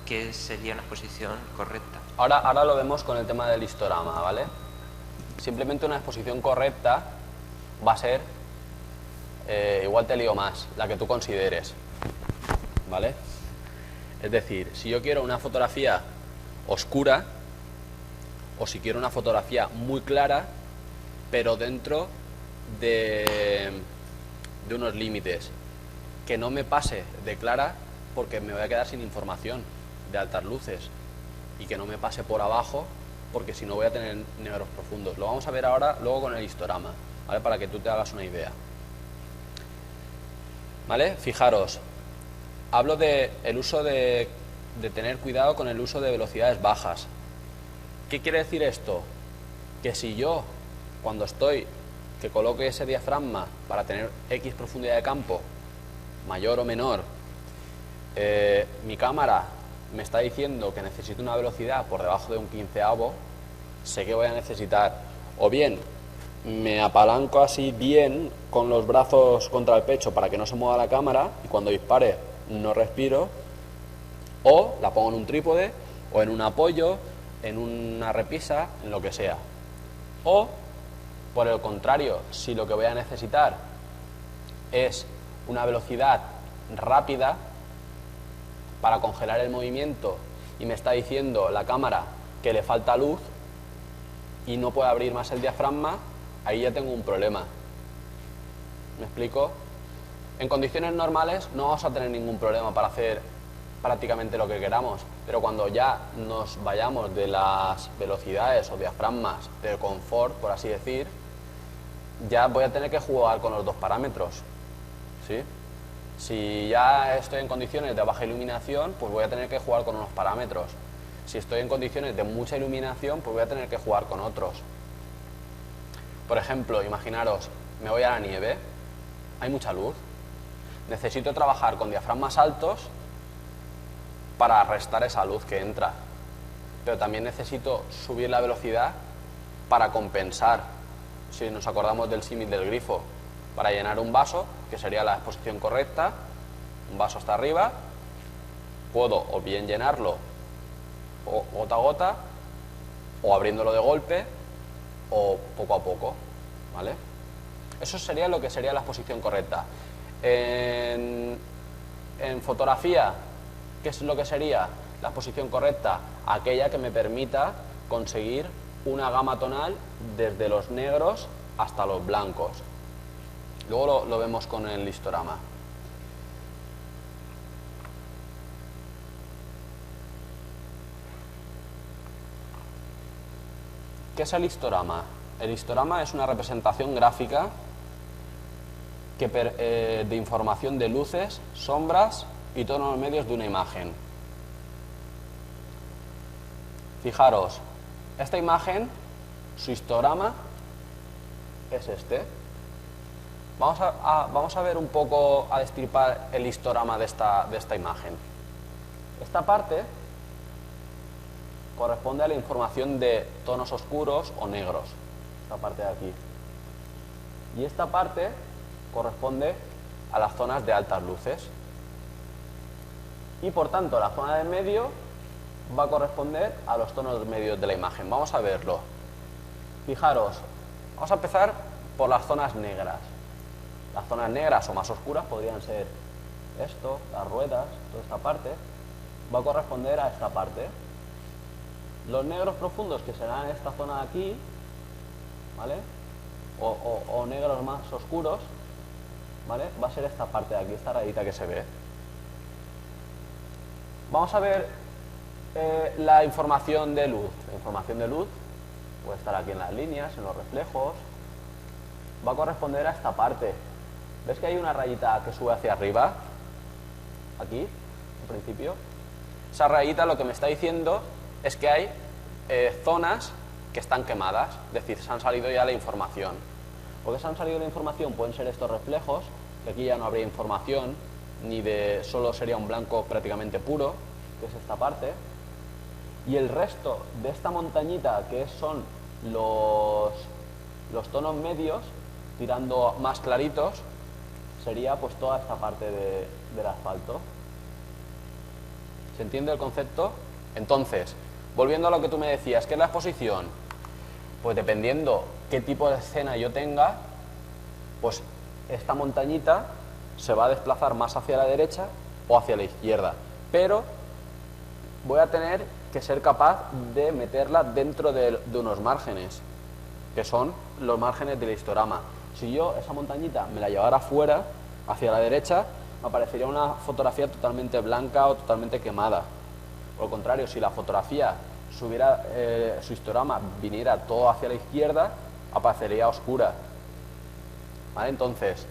[SPEAKER 2] ¿qué sería una exposición correcta?
[SPEAKER 1] Ahora lo vemos con el tema del histograma, ¿vale? Simplemente una exposición correcta va a ser, igual te lío más, la que tú consideres, ¿vale? Es decir, si yo quiero una fotografía oscura o si quiero una fotografía muy clara, pero dentro de unos límites, que no me pase de clara porque me voy a quedar sin información de altas luces y que no me pase por abajo porque si no voy a tener negros profundos. Lo vamos a ver ahora luego con el histograma, ¿vale? Para que tú te hagas una idea, ¿vale? Fijaros, hablo de el uso de tener cuidado con el uso de velocidades bajas. ¿Qué quiere decir esto? Que si yo, cuando que coloque ese diafragma para tener X profundidad de campo, mayor o menor, mi cámara me está diciendo que necesito una velocidad por debajo de un quinceavo, sé que voy a necesitar, o bien me apalanco así bien con los brazos contra el pecho para que no se mueva la cámara y cuando dispare no respiro, o la pongo en un trípode o en un apoyo, en una repisa, en lo que sea. O, por el contrario, si lo que voy a necesitar es una velocidad rápida para congelar el movimiento y me está diciendo la cámara que le falta luz y no puede abrir más el diafragma, ahí ya tengo un problema. ¿Me explico? En condiciones normales no vamos a tener ningún problema para hacer prácticamente lo que queramos, pero cuando ya nos vayamos de las velocidades o diafragmas del confort, por así decir, ya voy a tener que jugar con los dos parámetros, ¿sí? Si ya estoy en condiciones de baja iluminación, pues voy a tener que jugar con unos parámetros. Si estoy en condiciones de mucha iluminación, pues voy a tener que jugar con otros. Por ejemplo, imaginaros, me voy a la nieve, hay mucha luz, necesito trabajar con diafragmas altos para restar esa luz que entra, pero también necesito subir la velocidad para compensar. Si nos acordamos del símil del grifo, para llenar un vaso, que sería la exposición correcta, un vaso hasta arriba, puedo o bien llenarlo gota a gota, o abriéndolo de golpe, o poco a poco, ¿vale? Eso sería lo que sería la exposición correcta. En fotografía, ¿qué es lo que sería la exposición correcta? Aquella que me permita conseguir una gama tonal desde los negros hasta los blancos. Luego lo vemos con el histograma. ¿Qué es el histograma? El histograma es una representación gráfica de información de luces, sombras y tonos medios de una imagen. Fijaros, esta imagen, su histograma es este. Vamos a ver un poco, a destripar el histograma de esta imagen. Esta parte corresponde a la información de tonos oscuros o negros, esta parte de aquí. Y esta parte corresponde a las zonas de altas luces. Y por tanto, la zona del medio va a corresponder a los tonos medios de la imagen. Vamos a verlo. Fijaros, vamos a empezar por las zonas negras. Las zonas negras o más oscuras podrían ser esto, las ruedas, toda esta parte, va a corresponder a esta parte. Los negros profundos, que serán esta zona de aquí, ¿vale? O negros más oscuros, ¿vale? Va a ser esta parte de aquí, esta rayita que se ve. Vamos a ver la información de luz. La información de luz puede estar aquí en las líneas, en los reflejos. Va a corresponder a esta parte. ¿Ves que hay una rayita que sube hacia arriba? Aquí, en principio. Esa rayita lo que me está diciendo es que hay zonas que están quemadas, es decir, se han salido ya la información. ¿Por qué se han salido la información? Pueden ser estos reflejos, que aquí ya no habría información, solo sería un blanco prácticamente puro, que es esta parte. Y el resto de esta montañita, que son los tonos medios, tirando más claritos, sería pues toda esta parte del asfalto. ¿Se entiende el concepto? Entonces, volviendo a lo que tú me decías, ¿qué es la exposición? Pues dependiendo qué tipo de escena yo tenga, pues esta montañita se va a desplazar más hacia la derecha o hacia la izquierda, pero voy a tener que ser capaz de meterla dentro de unos márgenes, que son los márgenes del histograma. Si yo esa montañita me la llevara fuera, hacia la derecha, me aparecería una fotografía totalmente blanca o totalmente quemada. Por el contrario, si la fotografía su histograma viniera todo hacia la izquierda, aparecería oscura. ¿Vale? Entonces,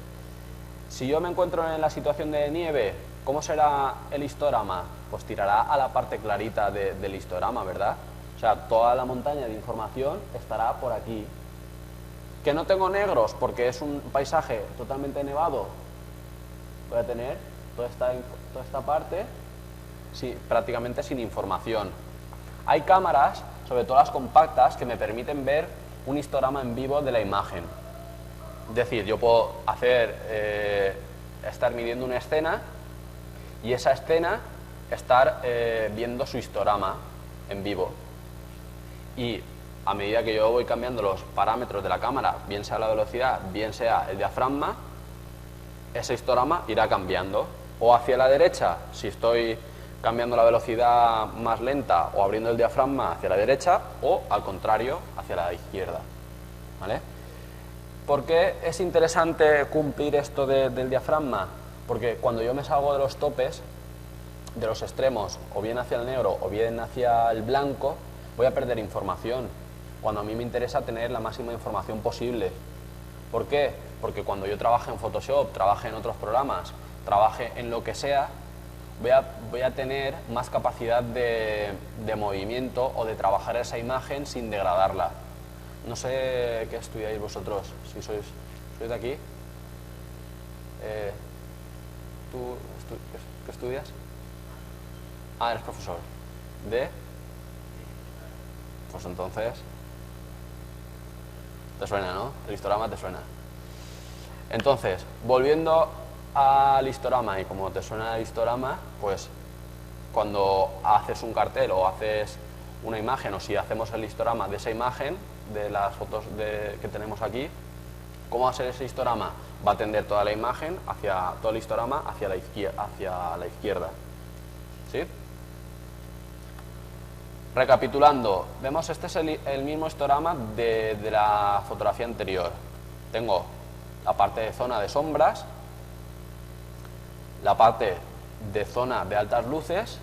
[SPEAKER 1] si yo me encuentro en la situación de nieve, ¿cómo será el histograma? Pues tirará a la parte clarita del histograma, ¿verdad? O sea, toda la montaña de información estará por aquí. ¿Que no tengo negros porque es un paisaje totalmente nevado? Voy a tener toda esta parte prácticamente sin información. Hay cámaras, sobre todo las compactas, que me permiten ver un histograma en vivo de la imagen. Es decir, yo puedo estar midiendo una escena y esa escena estar viendo su histograma en vivo. Y a medida que yo voy cambiando los parámetros de la cámara, bien sea la velocidad, bien sea el diafragma, ese histograma irá cambiando. O hacia la derecha, si estoy cambiando la velocidad más lenta o abriendo el diafragma hacia la derecha, o al contrario, hacia la izquierda. ¿Vale? ¿Por qué es interesante cumplir esto del diafragma? Porque cuando yo me salgo de los topes, de los extremos, o bien hacia el negro o bien hacia el blanco, voy a perder información, cuando a mí me interesa tener la máxima información posible. ¿Por qué? Porque cuando yo trabaje en Photoshop, trabaje en otros programas, trabaje en lo que sea, voy a tener más capacidad de movimiento o de trabajar esa imagen sin degradarla. No sé qué estudiáis vosotros, si sois de aquí. ¿Tú qué estudias? Ah, eres profesor. ¿De? Pues entonces, te suena, ¿no? El histograma te suena. Entonces, volviendo al histograma, y como te suena el histograma, pues cuando haces un cartel o haces una imagen, o si hacemos el histograma de esa imagen, de las fotos que tenemos aquí, ¿cómo va a ser ese histograma? Va a tender toda la imagen, todo el histograma hacia la izquierda. ¿Sí? Recapitulando, vemos este es el mismo histograma de la fotografía anterior. Tengo la parte de zona de sombras, la parte de zona de altas luces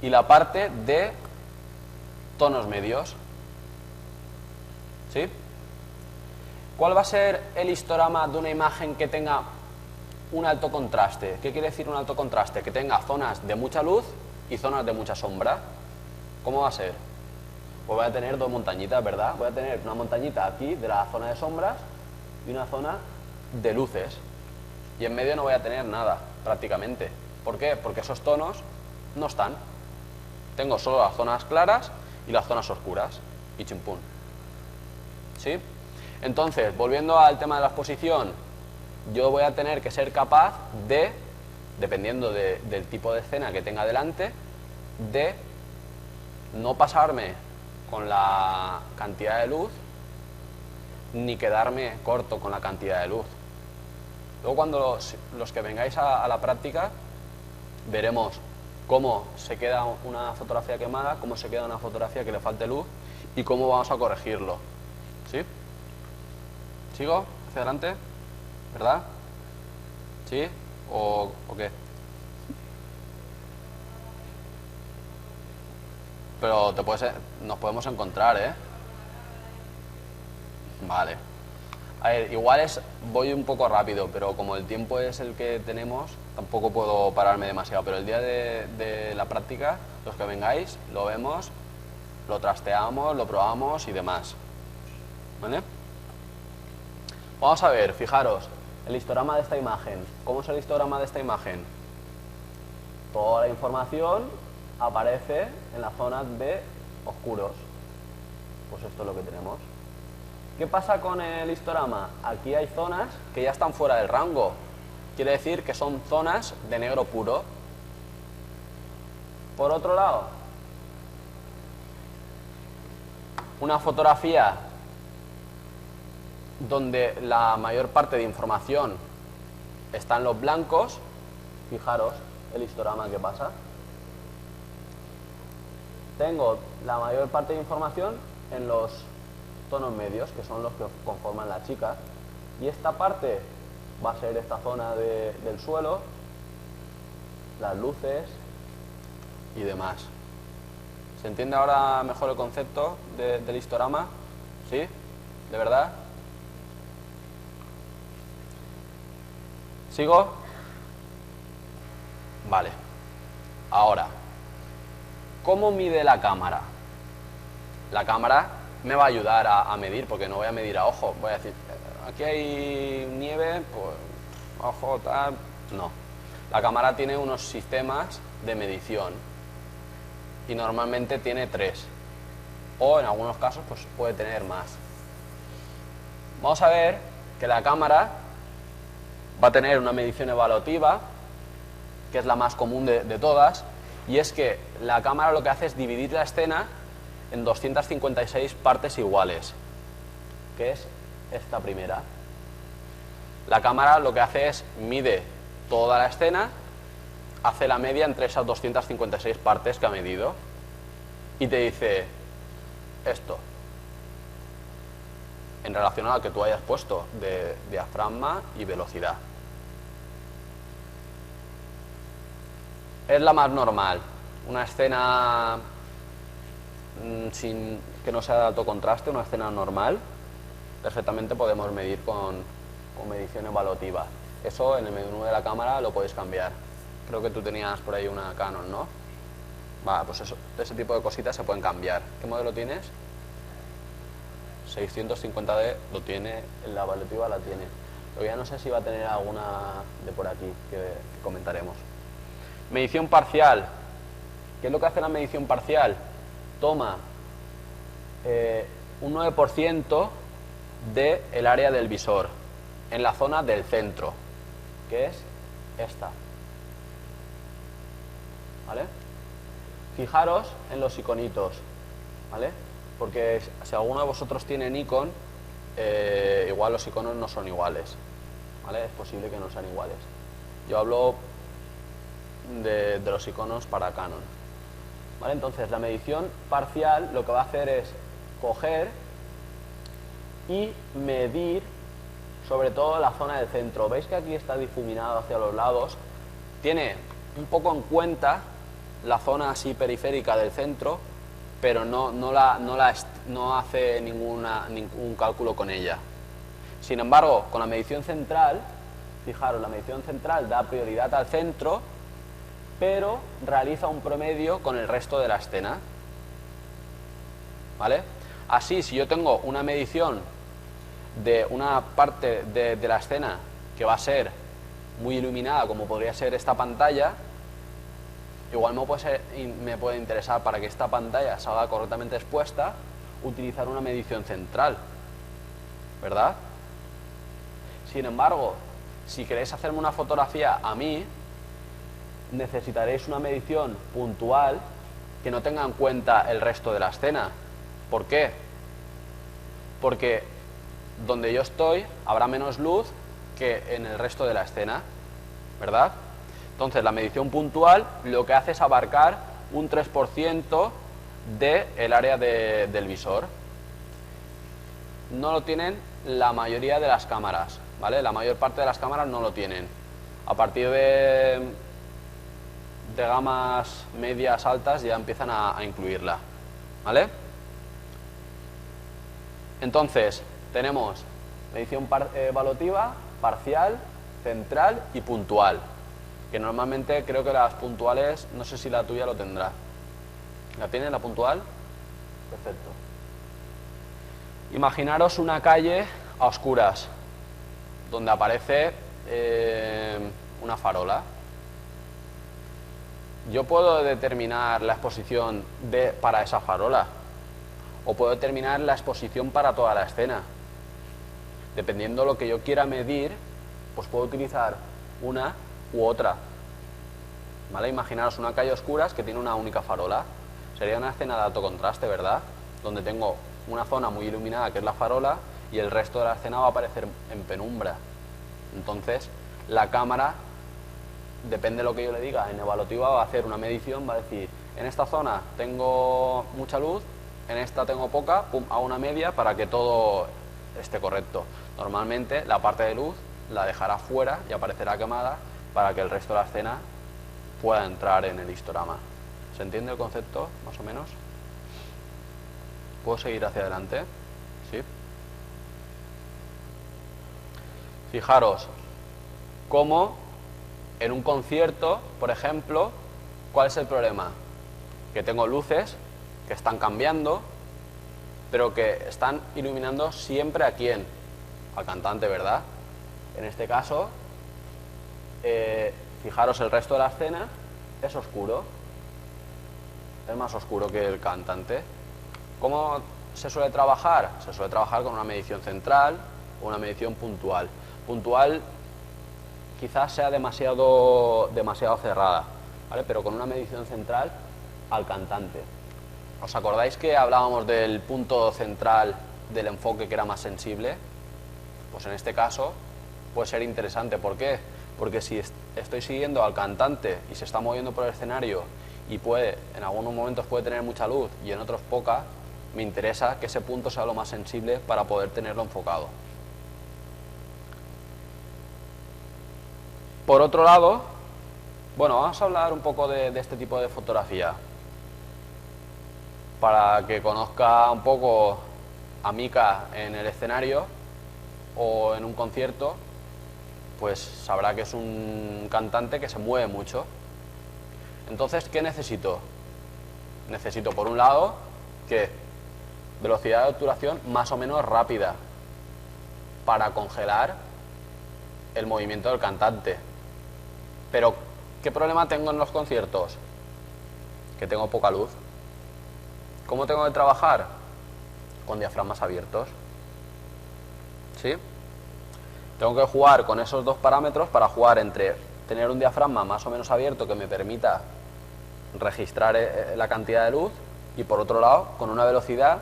[SPEAKER 1] y la parte de tonos medios. ¿Sí? ¿Cuál va a ser el histograma de una imagen que tenga un alto contraste? ¿Qué quiere decir un alto contraste? Que tenga zonas de mucha luz y zonas de mucha sombra. ¿Cómo va a ser? Pues voy a tener dos montañitas, ¿verdad? Voy a tener una montañita aquí de la zona de sombras y una zona de luces. Y en medio no voy a tener nada, prácticamente. ¿Por qué? Porque esos tonos no están. Tengo solo las zonas claras y las zonas oscuras. Y chimpún. ¿Sí? Entonces, volviendo al tema de la exposición, yo voy a tener que ser capaz de, dependiendo del tipo de escena que tenga delante, de no pasarme con la cantidad de luz ni quedarme corto con la cantidad de luz. Luego cuando los que vengáis a la práctica veremos cómo se queda una fotografía quemada, cómo se queda una fotografía que le falte luz y cómo vamos a corregirlo. ¿Sí? ¿Sigo? ¿Hacia adelante? ¿Verdad? ¿Sí? ¿O qué? Pero nos podemos encontrar, ¿eh? Vale. A ver, igual voy un poco rápido, pero como el tiempo es el que tenemos, tampoco puedo pararme demasiado. Pero el día de la práctica, los que vengáis, lo vemos, lo trasteamos, lo probamos y demás. ¿Vale? Vamos a ver, fijaros, el histograma de esta imagen. ¿Cómo es el histograma de esta imagen? Toda la información aparece en la zona de oscuros. Pues esto es lo que tenemos. ¿Qué pasa con el histograma? Aquí hay zonas que ya están fuera del rango. Quiere decir que son zonas de negro puro. Por otro lado, una fotografía donde la mayor parte de información está en los blancos. Fijaros el histograma que pasa. Tengo la mayor parte de información en los tonos medios, que son los que conforman la chica, y esta parte va a ser esta zona del suelo, las luces y demás. ¿Se entiende ahora mejor el concepto del histograma? ¿Sí? ¿De verdad? ¿Sigo? Vale. Ahora, ¿cómo mide la cámara? La cámara me va a ayudar a medir, porque no voy a medir a ojo. Voy a decir, aquí hay nieve, pues ojo, tal. No. La cámara tiene unos sistemas de medición y normalmente tiene 3. O en algunos casos pues puede tener más. Vamos a ver que la cámara va a tener una medición evaluativa, que es la más común de todas, y es que la cámara lo que hace es dividir la escena en 256 partes iguales, que es esta primera. La cámara lo que hace es mide toda la escena, hace la media entre esas 256 partes que ha medido y te dice esto en relación a lo que tú hayas puesto de diafragma y velocidad. Es la más normal. Una escena sin que no sea de alto contraste, una escena normal, perfectamente podemos medir con medición evaluativa. Eso en el menú de la cámara lo podéis cambiar. Creo que tú tenías por ahí una Canon, ¿no? Vale, pues eso, ese tipo de cositas se pueden cambiar. ¿Qué modelo tienes? 650D lo tiene, en la evaluativa la tiene. Pero ya no sé si va a tener alguna de por aquí que comentaremos. Medición parcial. ¿Qué es lo que hace la medición parcial? Toma un 9% del área del visor en la zona del centro, que es esta. ¿Vale? Fijaros en los iconitos, ¿vale? Porque si alguno de vosotros tiene Nikon, igual los iconos no son iguales, ¿vale? Es posible que no sean iguales. Yo hablo de los iconos para Canon, ¿vale? Entonces la medición parcial lo que va a hacer es coger y medir sobre todo la zona del centro. ¿Veis que aquí está difuminado hacia los lados? Tiene un poco en cuenta la zona así periférica del centro, pero no hace ningún cálculo con ella. Sin embargo, con la medición central, fijaros, la medición central da prioridad al centro, pero realiza un promedio con el resto de la escena, ¿vale? Así, si yo tengo una medición de una parte de la escena que va a ser muy iluminada, como podría ser esta pantalla, igual me puede interesar, para que esta pantalla salga correctamente expuesta, utilizar una medición central, ¿verdad? Sin embargo, si queréis hacerme una fotografía a mí, necesitaréis una medición puntual que no tenga en cuenta el resto de la escena. ¿Por qué? Porque donde yo estoy habrá menos luz que en el resto de la escena, ¿verdad? Entonces la medición puntual lo que hace es abarcar un 3% del área del visor. No lo tienen la mayoría de las cámaras, ¿vale? La mayor parte de las cámaras no lo tienen. A partir de gamas medias altas ya empiezan a incluirla, ¿vale? Entonces tenemos medición evaluativa, parcial, central y puntual, que normalmente creo que las puntuales, no sé si la tuya lo tendrá. ¿La tiene la puntual? Perfecto. Imaginaros una calle a oscuras, donde aparece una farola. Yo puedo determinar la exposición para esa farola, o puedo determinar la exposición para toda la escena. Dependiendo de lo que yo quiera medir, pues puedo utilizar una u otra. ¿vale? Imaginaros una calle a oscuras que tiene una única farola. Sería una escena de alto contraste, ¿verdad? Donde tengo una zona muy iluminada que es la farola y el resto de la escena va a aparecer en penumbra. Entonces, la cámara, depende de lo que yo le diga, en evaluativa va a hacer una medición, va a decir, en esta zona tengo mucha luz, en esta tengo poca, pum, hago una media para que todo esté correcto. Normalmente la parte de luz la dejará fuera y aparecerá quemada para que el resto de la escena pueda entrar en el histograma. ¿Se entiende el concepto, más o menos? ¿Puedo seguir hacia adelante? ¿Sí? Fijaros cómo en un concierto, por ejemplo, ¿cuál es el problema? Que tengo luces que están cambiando, pero que están iluminando siempre ¿a quién? Al cantante, ¿verdad? En este caso, fijaros, el resto de la escena es oscuro, es más oscuro que el cantante. ¿Cómo se suele trabajar? Se suele trabajar con una medición central o una medición puntual. Puntual quizás sea demasiado cerrada, ¿vale? Pero con una medición central al cantante. ¿Os acordáis que hablábamos del punto central del enfoque que era más sensible? Pues en este caso puede ser interesante. ¿Por qué? Porque si estoy siguiendo al cantante y se está moviendo por el escenario y en algunos momentos puede tener mucha luz y en otros poca, me interesa que ese punto sea lo más sensible para poder tenerlo enfocado. Por otro lado, bueno, vamos a hablar un poco de este tipo de fotografía. Para que conozca un poco a Mika en el escenario o en un concierto, pues sabrá que es un cantante que se mueve mucho. Entonces, ¿qué necesito? Necesito, por un lado, que velocidad de obturación más o menos rápida para congelar el movimiento del cantante. Pero, ¿qué problema tengo en los conciertos? Que tengo poca luz. ¿Cómo tengo que trabajar? Con diafragmas abiertos. ¿Sí? Tengo que jugar con esos dos parámetros para jugar entre tener un diafragma más o menos abierto que me permita registrar la cantidad de luz y por otro lado con una velocidad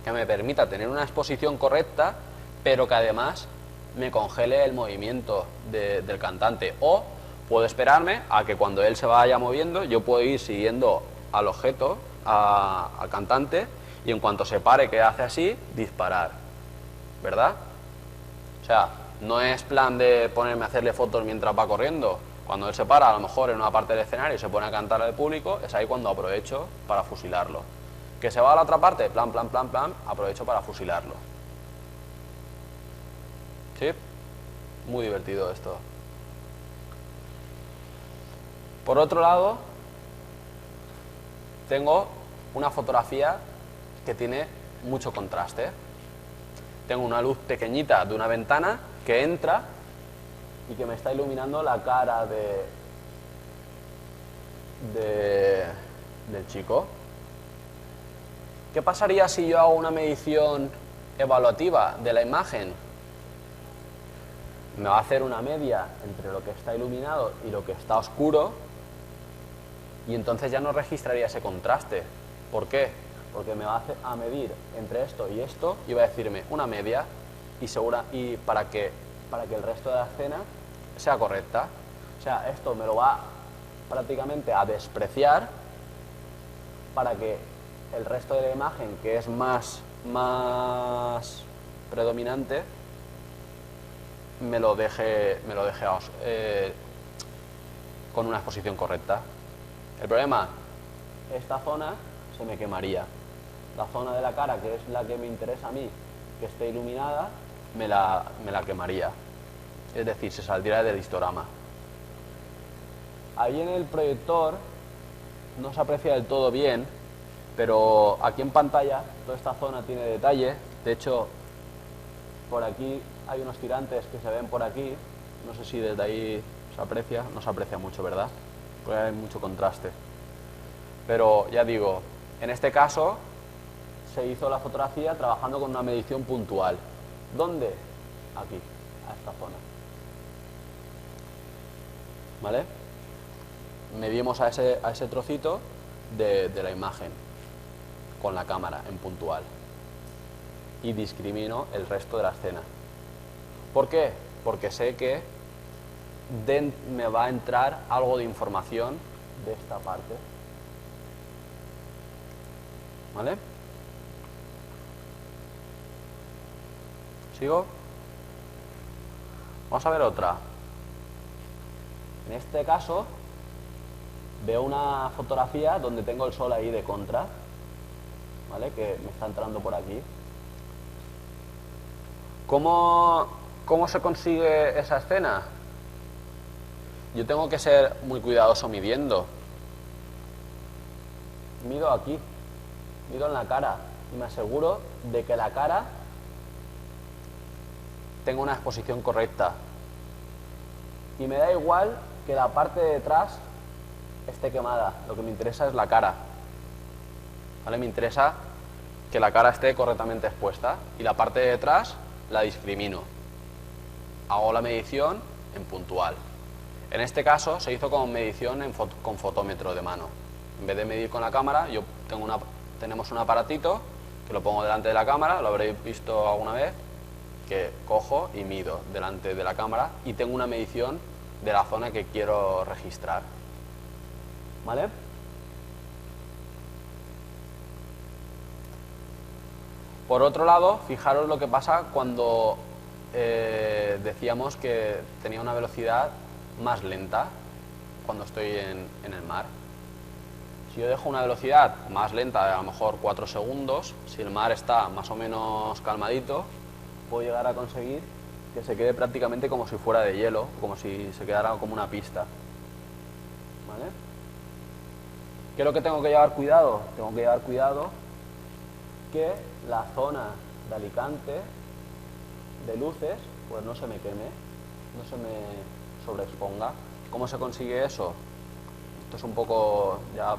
[SPEAKER 1] que me permita tener una exposición correcta pero que además me congele el movimiento del cantante. O puedo esperarme a que cuando él se vaya moviendo yo puedo ir siguiendo al objeto, al cantante, y en cuanto se pare, que hace así, disparar, ¿verdad? O sea, no es plan de ponerme a hacerle fotos mientras va corriendo. Cuando él se para, a lo mejor en una parte del escenario y se pone a cantar al público, es ahí cuando aprovecho para fusilarlo. Que se va a la otra parte, plan, aprovecho para fusilarlo. ¿Sí? Muy divertido esto. Por otro lado, tengo una fotografía que tiene mucho contraste. Tengo una luz pequeñita de una ventana que entra y que me está iluminando la cara del chico. ¿Qué pasaría si yo hago una medición evaluativa de la imagen? Me va a hacer una media entre lo que está iluminado y lo que está oscuro y entonces ya no registraría ese contraste. ¿Por qué? Porque me va a medir entre esto y va a decirme una media y para que el resto de la escena sea correcta. O sea, esto me lo va prácticamente a despreciar para que el resto de la imagen, que es más predominante, me lo deje con una exposición correcta. El problema, esta zona se me quemaría. La zona de la cara, que es la que me interesa a mí, que esté iluminada, me la quemaría. Es decir, se saldría del histograma. Ahí en el proyector no se aprecia del todo bien, pero aquí en pantalla toda esta zona tiene detalle. De hecho, por aquí hay unos tirantes que se ven por aquí. No sé si desde ahí se aprecia. No se aprecia mucho, ¿verdad? Porque hay mucho contraste. Pero ya digo, en este caso se hizo la fotografía trabajando con una medición puntual. ¿Dónde? Aquí, a esta zona. ¿Vale? medimos a ese trocito de la imagen con la cámara en puntual y discrimino el resto de la escena. ¿Por qué? Porque sé que me va a entrar algo de información de esta parte. ¿Vale? ¿Sigo? Vamos a ver otra. En este caso veo una fotografía donde tengo el sol ahí de contra, ¿vale? Que me está entrando por aquí. ¿Cómo se consigue esa escena? Yo tengo que ser muy cuidadoso midiendo. Mido aquí, mido en la cara y me aseguro de que la cara tenga una exposición correcta. Y me da igual que la parte de detrás esté quemada, lo que me interesa es la cara. ¿Vale? Me interesa que la cara esté correctamente expuesta y la parte de detrás la discrimino. Hago la medición en puntual. En este caso se hizo con medición con fotómetro de mano. En vez de medir con la cámara, tenemos un aparatito que lo pongo delante de la cámara, lo habréis visto alguna vez, que cojo y mido delante de la cámara y tengo una medición de la zona que quiero registrar. ¿Vale? Por otro lado, fijaros lo que pasa cuando decíamos que tenía una velocidad más lenta cuando estoy en el mar. Si yo dejo una velocidad más lenta, de a lo mejor 4 segundos, si el mar está más o menos calmadito, puedo llegar a conseguir que se quede prácticamente como si fuera de hielo, como si se quedara como una pista. ¿Vale? ¿Qué es lo que tengo que llevar cuidado? Tengo que llevar cuidado que la zona de Alicante de luces pues no se me queme, no se me sobreexponga. ¿Cómo se consigue eso? Esto es un poco ya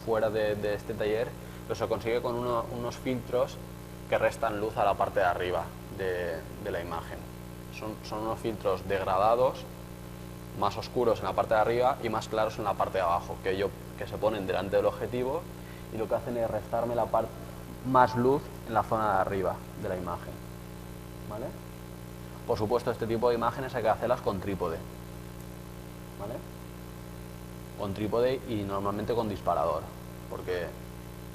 [SPEAKER 1] fuera de este taller, pero se consigue con unos filtros que restan luz a la parte de arriba de la imagen. Son unos filtros degradados, más oscuros en la parte de arriba y más claros en la parte de abajo, que se ponen delante del objetivo y lo que hacen es restarme más luz en la zona de arriba de la imagen. ¿Vale? Por supuesto, este tipo de imágenes hay que hacerlas con trípode. ¿Vale? Con trípode y normalmente con disparador, porque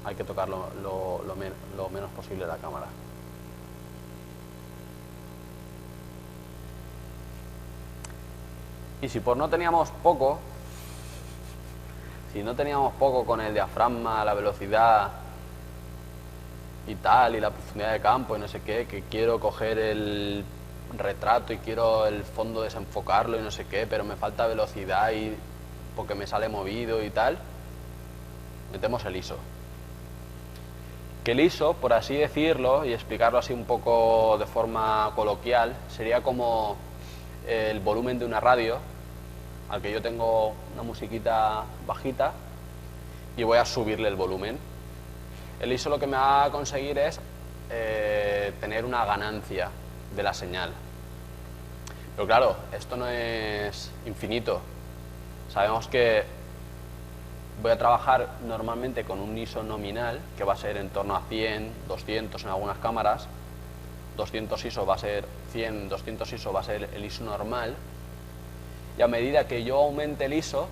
[SPEAKER 1] hay que tocar lo menos posible la cámara. Y si no teníamos poco con el diafragma, la velocidad y tal, y la profundidad de campo y no sé qué, que quiero coger el retrato y quiero el fondo desenfocarlo y no sé qué, pero me falta velocidad y porque me sale movido y tal, metemos el ISO. Que el ISO, por así decirlo y explicarlo así un poco de forma coloquial, sería como el volumen de una radio, al que yo tengo una musiquita bajita y voy a subirle el volumen. El ISO lo que me va a conseguir es tener una ganancia de la señal. Pero claro, esto no es infinito. Sabemos que voy a trabajar normalmente con un ISO nominal, que va a ser en torno a 100, 200 en algunas cámaras. 200 ISO va a ser 100, 200 ISO va a ser el ISO normal. Y a medida que yo aumente el ISO,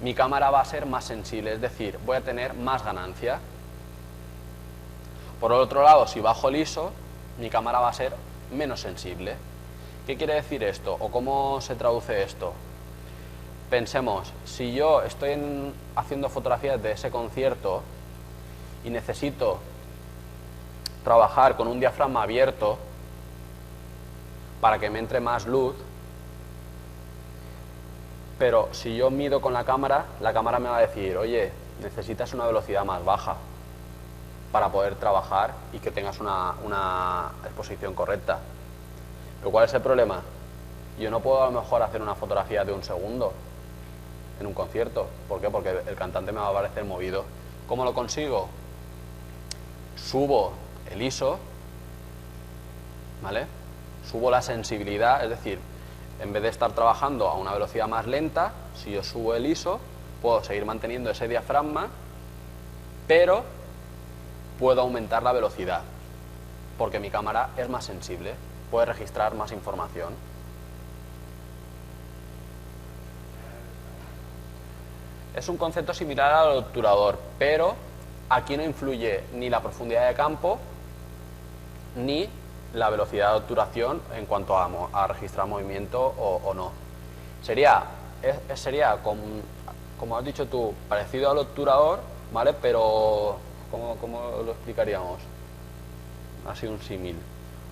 [SPEAKER 1] mi cámara va a ser más sensible, es decir, voy a tener más ganancia. Por otro lado, si bajo el ISO, mi cámara va a ser menos sensible. ¿Qué quiere decir esto? ¿O cómo se traduce esto? Pensemos, si yo estoy haciendo fotografías de ese concierto y necesito trabajar con un diafragma abierto para que me entre más luz, pero si yo mido con la cámara me va a decir, oye, necesitas una velocidad más baja para poder trabajar y que tengas una exposición correcta. ¿Pero cuál es el problema? Yo no puedo a lo mejor hacer una fotografía de 1 segundo en un concierto. ¿Por qué? Porque el cantante me va a parecer movido. ¿Cómo lo consigo? Subo el ISO, ¿vale? Subo la sensibilidad, es decir, En vez de estar trabajando a una velocidad más lenta, si yo subo el ISO, puedo seguir manteniendo ese diafragma, pero puedo aumentar la velocidad, porque mi cámara es más sensible, puede registrar más información. Es un concepto similar al obturador, pero aquí no influye ni la profundidad de campo ni la velocidad de obturación en cuanto a registrar movimiento o no. Sería como has dicho tú, parecido al obturador, ¿vale? Pero, ¿cómo lo explicaríamos? Ha sido un símil.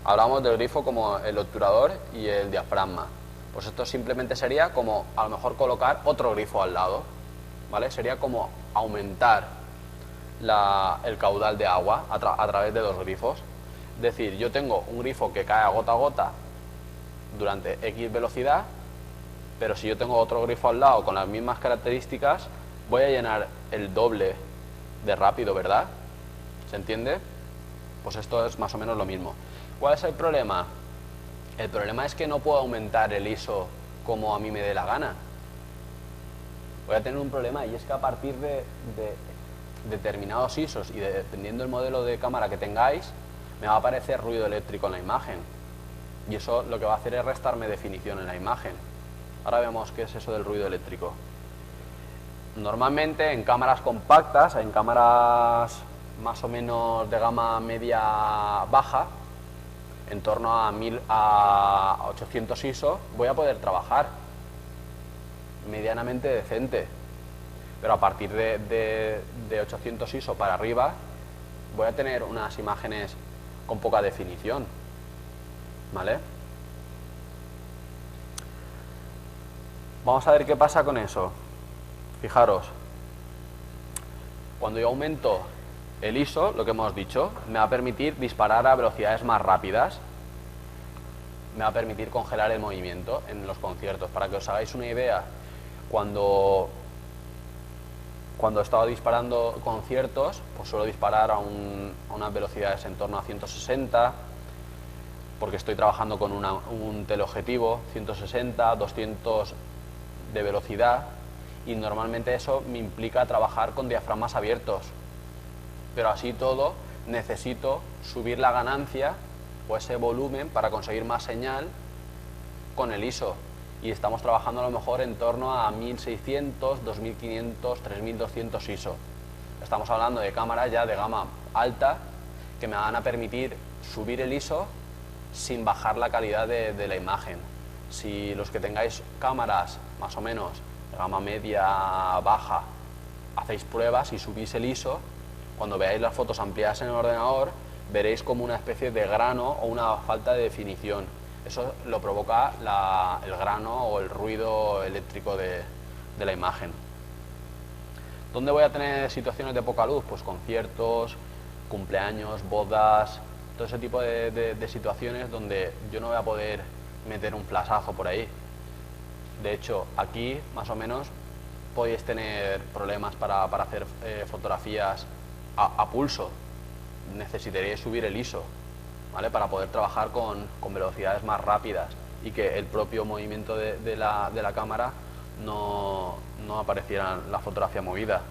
[SPEAKER 1] Hablamos del grifo como el obturador y el diafragma. Pues esto simplemente sería como, a lo mejor, colocar otro grifo al lado, ¿vale? Sería como aumentar el caudal de agua a través de dos grifos. Es decir, yo tengo un grifo que cae a gota durante X velocidad, pero si yo tengo otro grifo al lado con las mismas características, voy a llenar el doble de rápido, ¿verdad? ¿Se entiende? Pues esto es más o menos lo mismo. ¿Cuál es el problema? El problema es que no puedo aumentar el ISO como a mí me dé la gana. Voy a tener un problema, y es que a partir de determinados ISOs y dependiendo del modelo de cámara que tengáis, me va a aparecer ruido eléctrico en la imagen, y eso lo que va a hacer es restarme definición en la imagen. Ahora vemos qué es eso del ruido eléctrico. Normalmente en cámaras compactas, en cámaras más o menos de gama media baja, en torno a 1000 a 800 ISO, voy a poder trabajar medianamente decente, pero a partir de 800 ISO para arriba voy a tener unas imágenes con poca definición, ¿vale? Vamos a ver qué pasa con eso. Fijaros, cuando yo aumento el ISO, lo que hemos dicho, me va a permitir disparar a velocidades más rápidas, me va a permitir congelar el movimiento en los conciertos. Para que os hagáis una idea, cuando he estado disparando conciertos, pues suelo disparar a unas velocidades en torno a 160, porque estoy trabajando con un teleobjetivo, 160, 200 de velocidad, y normalmente eso me implica trabajar con diafragmas abiertos, pero así todo necesito subir la ganancia o ese volumen para conseguir más señal con el ISO, y estamos trabajando a lo mejor en torno a 1600, 2500, 3200 ISO. Estamos hablando de cámaras ya de gama alta que me van a permitir subir el ISO sin bajar la calidad de la imagen. Si los que tengáis cámaras más o menos de gama media baja hacéis pruebas y subís el ISO, cuando veáis las fotos ampliadas en el ordenador veréis como una especie de grano o una falta de definición. Eso lo provoca el grano o el ruido eléctrico de la imagen. ¿Dónde voy a tener situaciones de poca luz? Pues conciertos, cumpleaños, bodas, todo ese tipo de situaciones donde yo no voy a poder meter un flashazo por ahí. De hecho, aquí más o menos podéis tener problemas para hacer fotografías a pulso. Necesitaréis subir el ISO, ¿vale? Para poder trabajar con velocidades más rápidas y que el propio movimiento de la cámara no apareciera en la fotografía movida.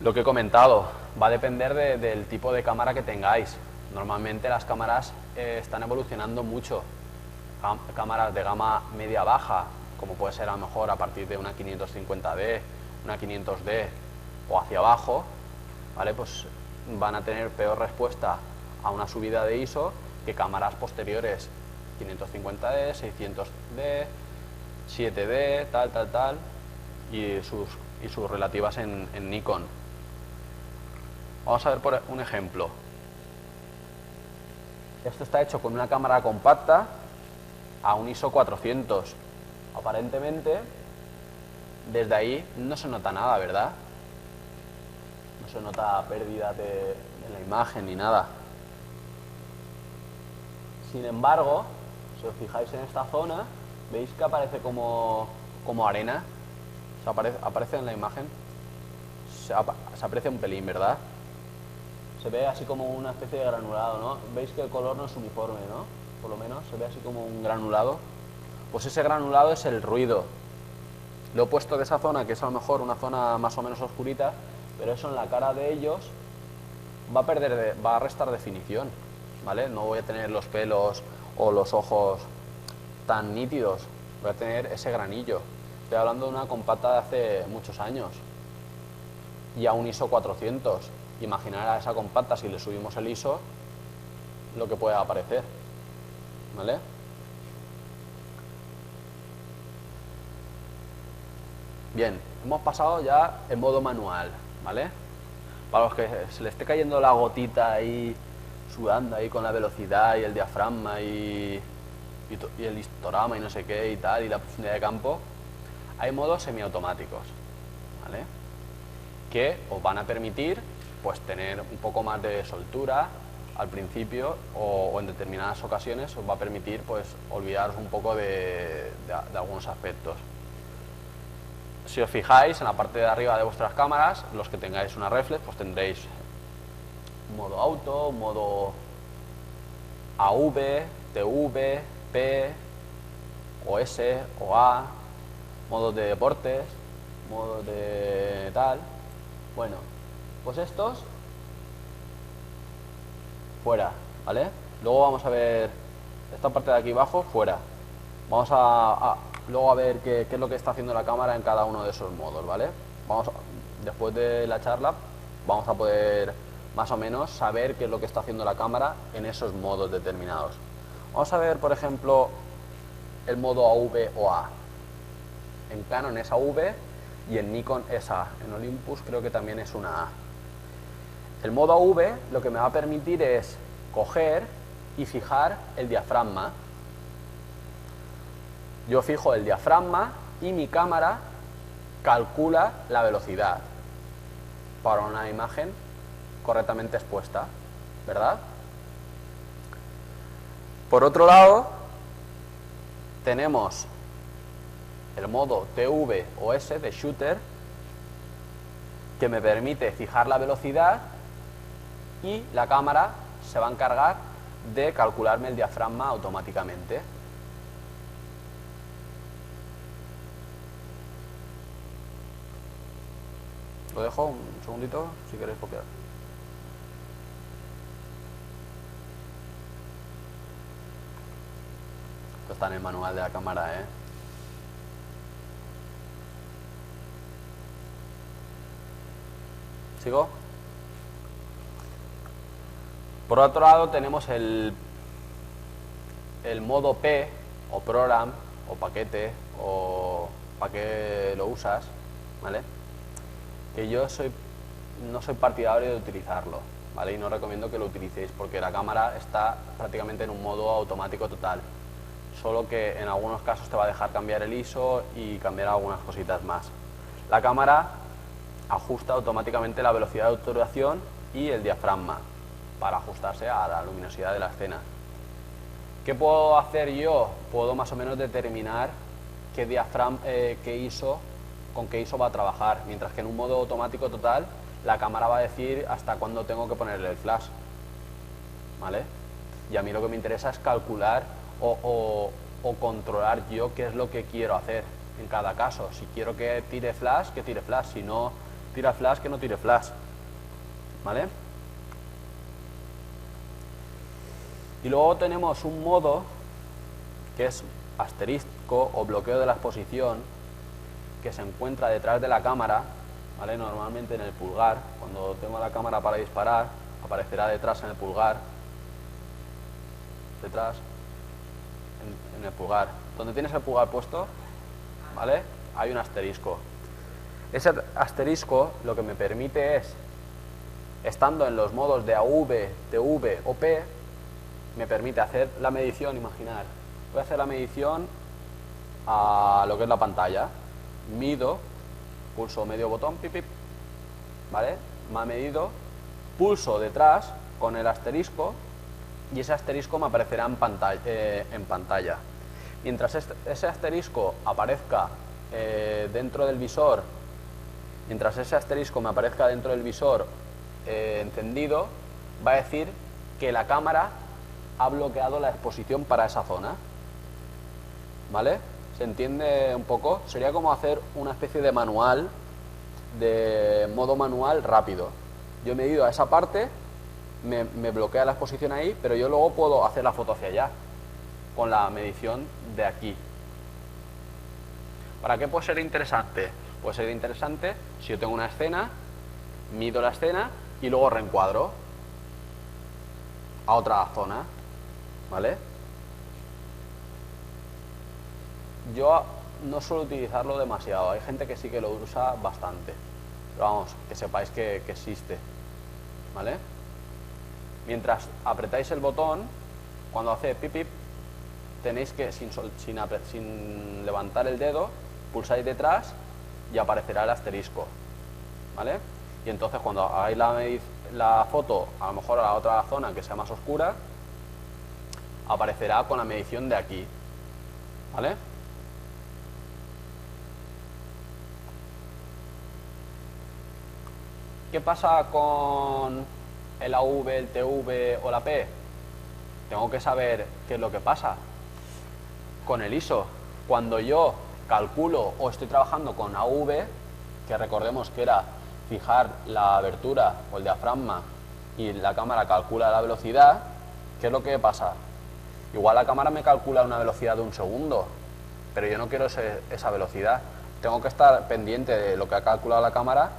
[SPEAKER 1] Lo que he comentado va a depender del tipo de cámara que tengáis. Normalmente las cámaras están evolucionando mucho. Cámaras de gama media baja, como puede ser a lo mejor a partir de una 550D, una 500D o hacia abajo, ¿vale? Pues van a tener peor respuesta a una subida de ISO que cámaras posteriores, 550D, 600D, 7D, tal, y sus relativas en Nikon. Vamos a ver por un ejemplo. Esto está hecho con una cámara compacta a un ISO 400. Aparentemente, desde ahí no se nota nada, ¿verdad? No se nota pérdida de la imagen ni nada. Sin embargo, si os fijáis en esta zona, veis que aparece como arena. Aparece en la imagen. Se aprecia un pelín, ¿verdad? Se ve así como una especie de granulado, ¿no? Veis que el color no es uniforme, ¿no? por lo menos, se ve así como un granulado. Pues ese granulado es el ruido. Lo he puesto de esa zona, que es a lo mejor una zona más o menos oscurita, pero eso en la cara de ellos va a restar definición, ¿vale? No voy a tener los pelos o los ojos tan nítidos, voy a tener ese granillo. Estoy hablando de una compacta de hace muchos años y a un ISO 400. Imaginar a esa compacta, si le subimos el ISO, lo que puede aparecer, ¿vale? Bien, hemos pasado ya en modo manual, ¿vale? Para los que se le esté cayendo la gotita ahí, sudando ahí con la velocidad y el diafragma y el histograma y no sé qué y tal, y la profundidad de campo, hay modos semiautomáticos, ¿vale? Que os van a permitir pues tener un poco más de soltura al principio o en determinadas ocasiones os va a permitir pues olvidaros un poco de algunos aspectos. Si os fijáis en la parte de arriba de vuestras cámaras, los que tengáis una reflex, pues tendréis modo auto, modo AV, TV, P, o S, o A, modos de deportes, modos de tal. Bueno, pues estos fuera, ¿vale? Luego vamos a ver esta parte de aquí abajo, fuera. Vamos luego a ver qué es lo que está haciendo la cámara en cada uno de esos modos, ¿vale? Después de la charla vamos a poder más o menos saber qué es lo que está haciendo la cámara en esos modos determinados. Vamos a ver, por ejemplo, el modo AV o A. En Canon es AV y en Nikon es A. En Olympus creo que también es una A. El modo AV lo que me va a permitir es coger y fijar el diafragma. Yo fijo el diafragma y mi cámara calcula la velocidad para una imagen correctamente expuesta, ¿verdad? Por otro lado, tenemos el modo TV o S de shooter, que me permite fijar la velocidad y la cámara se va a encargar de calcularme el diafragma automáticamente. Lo dejo un segundito si queréis copiar. Esto está en el manual de la cámara, ¿eh? ¿Sigo? Por otro lado tenemos el modo P o program o paquete o para qué lo usas, ¿vale? Que yo no soy partidario de utilizarlo, ¿vale? Y no recomiendo que lo utilicéis porque la cámara está prácticamente en un modo automático total. Solo que en algunos casos te va a dejar cambiar el ISO y cambiar algunas cositas más. La cámara ajusta automáticamente la velocidad de obturación y el diafragma para ajustarse a la luminosidad de la escena. ¿Qué puedo hacer yo? Puedo más o menos determinar qué diafragma, con qué ISO va a trabajar, mientras que en un modo automático total la cámara va a decir hasta cuándo tengo que ponerle el flash, ¿vale? Y a mí lo que me interesa es calcular o controlar yo qué es lo que quiero hacer en cada caso. Si quiero que tire flash, que tire flash. Si no tira flash, que no tire flash, ¿vale? Y luego tenemos un modo que es asterisco o bloqueo de la exposición, que se encuentra detrás de la cámara, ¿vale? Normalmente en el pulgar. Cuando tengo la cámara para disparar, aparecerá detrás en el pulgar, detrás en el pulgar. Donde tienes el pulgar puesto, ¿vale? Hay un asterisco. Ese asterisco lo que me permite es, estando en los modos de AV, TV o P, me permite hacer la medición. Imaginar, voy a hacer la medición a lo que es la pantalla. Mido, pulso medio botón, pip, pip, ¿vale? Me ha medido, pulso detrás con el asterisco y ese asterisco me aparecerá en pantalla. Mientras ese asterisco aparezca dentro del visor, mientras ese asterisco me aparezca dentro del visor encendido, va a decir que la cámara ha bloqueado la exposición para esa zona. ¿Vale? ¿Se entiende un poco? Sería como hacer una especie de manual, de modo manual rápido. Yo he medido a esa parte, me bloquea la exposición ahí, pero yo luego puedo hacer la foto hacia allá, con la medición de aquí. ¿Para qué puede ser interesante? Puede ser interesante si yo tengo una escena, mido la escena y luego reencuadro a otra zona, ¿vale? Yo no suelo utilizarlo demasiado, hay gente que sí que lo usa bastante, pero vamos, que sepáis que existe, ¿vale? Mientras apretáis el botón, cuando hace pip pip, tenéis que, sin levantar el dedo, pulsáis detrás y aparecerá el asterisco, ¿vale? Y entonces cuando hagáis la foto, a lo mejor a la otra zona que sea más oscura, aparecerá con la medición de aquí, ¿vale? ¿Qué pasa con el AV, el TV o la P? Tengo que saber qué es lo que pasa. Con el ISO, cuando yo calculo o estoy trabajando con AV, que recordemos que era fijar la abertura o el diafragma y la cámara calcula la velocidad, ¿qué es lo que pasa? Igual la cámara me calcula una velocidad de 1 segundo, pero yo no quiero esa velocidad. Tengo que estar pendiente de lo que ha calculado la cámara,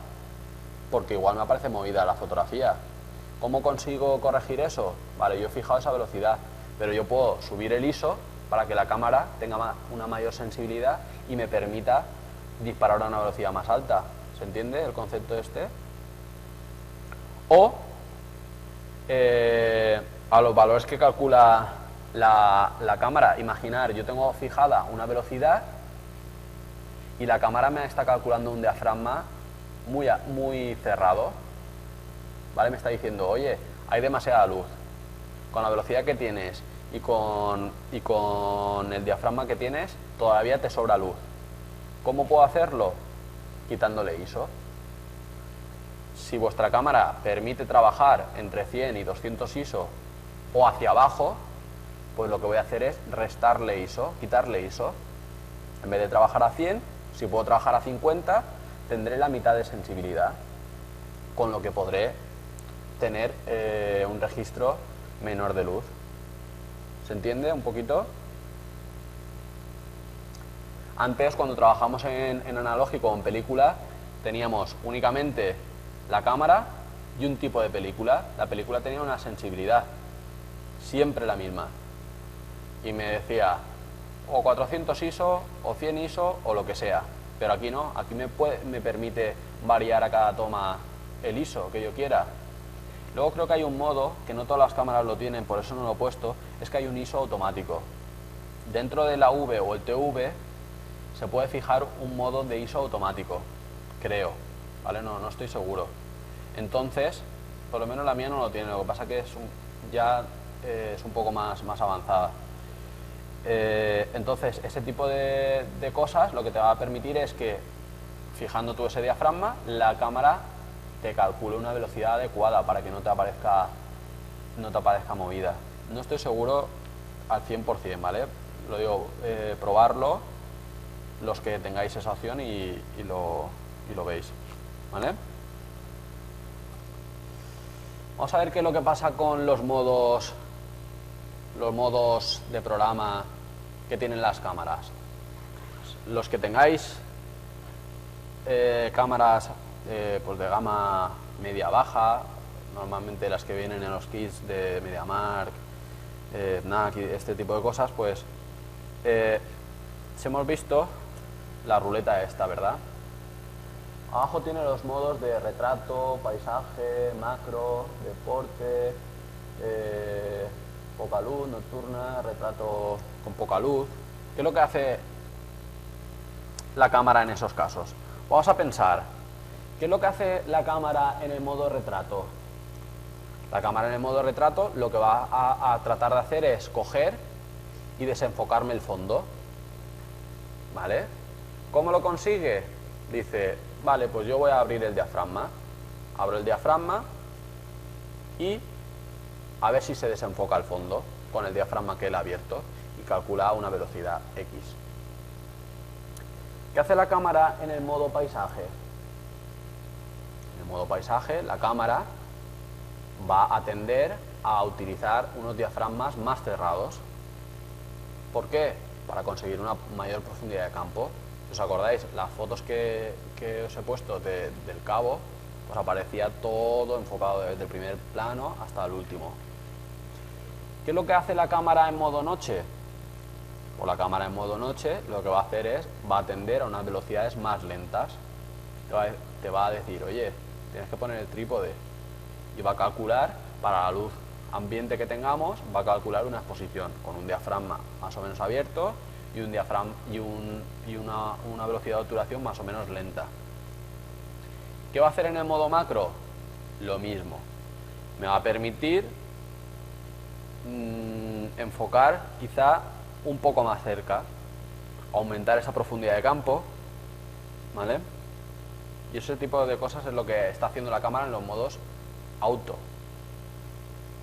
[SPEAKER 1] porque igual me aparece movida la fotografía. ¿Cómo consigo corregir eso? Vale, yo he fijado esa velocidad, pero yo puedo subir el ISO para que la cámara tenga una mayor sensibilidad y me permita disparar a una velocidad más alta. ¿Se entiende el concepto este? O a los valores que calcula la cámara, imaginar, yo tengo fijada una velocidad y la cámara me está calculando un diafragma muy cerrado, ¿vale? Me está diciendo, oye, hay demasiada luz, con la velocidad que tienes y con el diafragma que tienes, todavía te sobra luz. ¿Cómo puedo hacerlo? Quitándole ISO. Si vuestra cámara permite trabajar entre 100 y 200 ISO o hacia abajo, pues lo que voy a hacer es restarle ISO, quitarle ISO. En vez de trabajar a 100, si puedo trabajar a 50, tendré la mitad de sensibilidad, con lo que podré tener un registro menor de luz. ¿Se entiende un poquito? Antes, cuando trabajamos en analógico o en película, teníamos únicamente la cámara y un tipo de película. La película tenía una sensibilidad, siempre la misma. Y me decía, o 400 ISO, o 100 ISO, o lo que sea. Pero aquí no, aquí me permite variar a cada toma el ISO que yo quiera. Luego creo que hay un modo, que no todas las cámaras lo tienen, por eso no lo he puesto, es que hay un ISO automático. Dentro de la V o el TV se puede fijar un modo de ISO automático, creo, ¿vale? No estoy seguro. Entonces, por lo menos la mía no lo tiene, lo que pasa que ya es un poco más avanzada. Entonces, ese tipo de cosas lo que te va a permitir es que, fijando tú ese diafragma, la cámara te calcule una velocidad adecuada para que no te aparezca movida. No estoy seguro al 100%, ¿vale? Lo digo, probarlo, los que tengáis esa opción y lo veis, ¿vale? Vamos a ver qué es lo que pasa con los modos de programa que tienen las cámaras. Los que tengáis cámaras pues de gama media-baja, normalmente las que vienen en los kits de MediaMark, FNAC y este tipo de cosas, pues hemos visto la ruleta esta, ¿verdad? Abajo tiene los modos de retrato, paisaje, macro, deporte, poca luz, nocturna, retrato con poca luz. ¿Qué es lo que hace la cámara en esos casos? Vamos a pensar, ¿qué es lo que hace la cámara en el modo retrato? La cámara en el modo retrato lo que va a tratar de hacer es coger y desenfocarme el fondo, ¿vale? ¿Cómo lo consigue? Dice, vale, pues yo voy a abrir el diafragma. Abro el diafragma y a ver si se desenfoca el fondo. con el diafragma que él ha abierto y calcula una velocidad X. ¿Qué hace la cámara en el modo paisaje? En el modo paisaje, la cámara va a tender a utilizar unos diafragmas más cerrados. ¿Por qué? Para conseguir una mayor profundidad de campo. ¿Os acordáis? Las fotos que os he puesto del cabo, pues aparecía todo enfocado desde el primer plano hasta el último. ¿Qué es lo que hace la cámara en modo noche? Pues la cámara en modo noche lo que va a hacer es, va a tender a unas velocidades más lentas. Te va a decir, oye, tienes que poner el trípode, y va a calcular, para la luz ambiente que tengamos, va a calcular una exposición con un diafragma más o menos abierto y un diafragma y una velocidad de obturación más o menos lenta. ¿Qué va a hacer en el modo macro? Lo mismo. Me va a permitir enfocar quizá un poco más cerca, aumentar esa profundidad de campo, ¿vale? Y ese tipo de cosas es lo que está haciendo la cámara en los modos auto,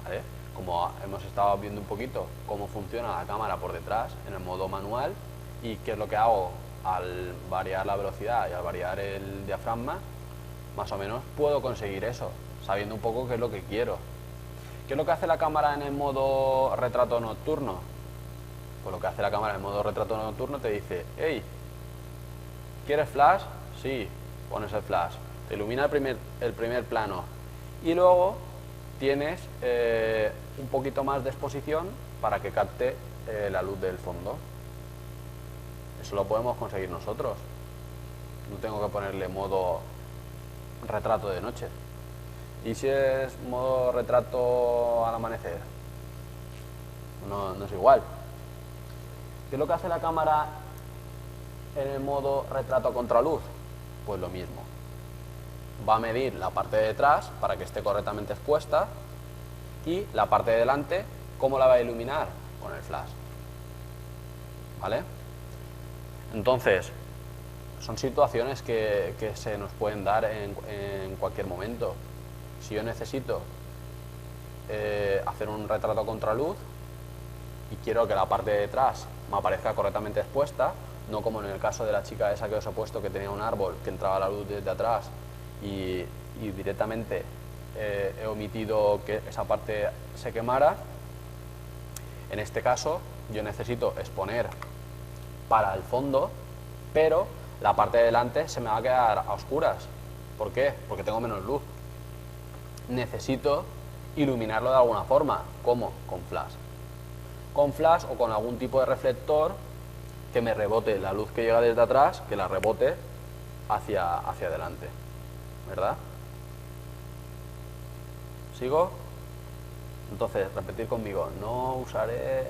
[SPEAKER 1] ¿vale? Como hemos estado viendo un poquito cómo funciona la cámara por detrás en el modo manual y qué es lo que hago al variar la velocidad y al variar el diafragma, más o menos puedo conseguir eso, sabiendo un poco qué es lo que quiero. ¿Qué es lo que hace la cámara en el modo retrato nocturno? Pues lo que hace la cámara en el modo retrato nocturno te dice, hey, ¿quieres flash? Sí, pones el flash, te ilumina el primer plano y luego tienes un poquito más de exposición para que capte la luz del fondo. Eso lo podemos conseguir nosotros. No tengo que ponerle modo retrato de noche. ¿Y si es modo retrato al amanecer? No es igual. ¿Qué es lo que hace la cámara en el modo retrato a contraluz? Pues lo mismo. Va a medir la parte de detrás para que esté correctamente expuesta y la parte de delante, ¿cómo la va a iluminar? Con el flash. ¿Vale? Entonces, son situaciones que se nos pueden dar en cualquier momento. Si yo necesito hacer un retrato a contraluz y quiero que la parte de detrás me aparezca correctamente expuesta, no como en el caso de la chica esa que os he puesto, que tenía un árbol que entraba la luz desde atrás y directamente he omitido que esa parte se quemara. En este caso yo necesito exponer para el fondo, pero la parte de delante se me va a quedar a oscuras. ¿Por qué? Porque tengo menos luz. Necesito iluminarlo de alguna forma. ¿Cómo? Con flash. Con flash o con algún tipo de reflector que me rebote la luz que llega desde atrás, que la rebote hacia adelante. ¿Verdad? ¿Sigo? Entonces, repetir conmigo. No usaré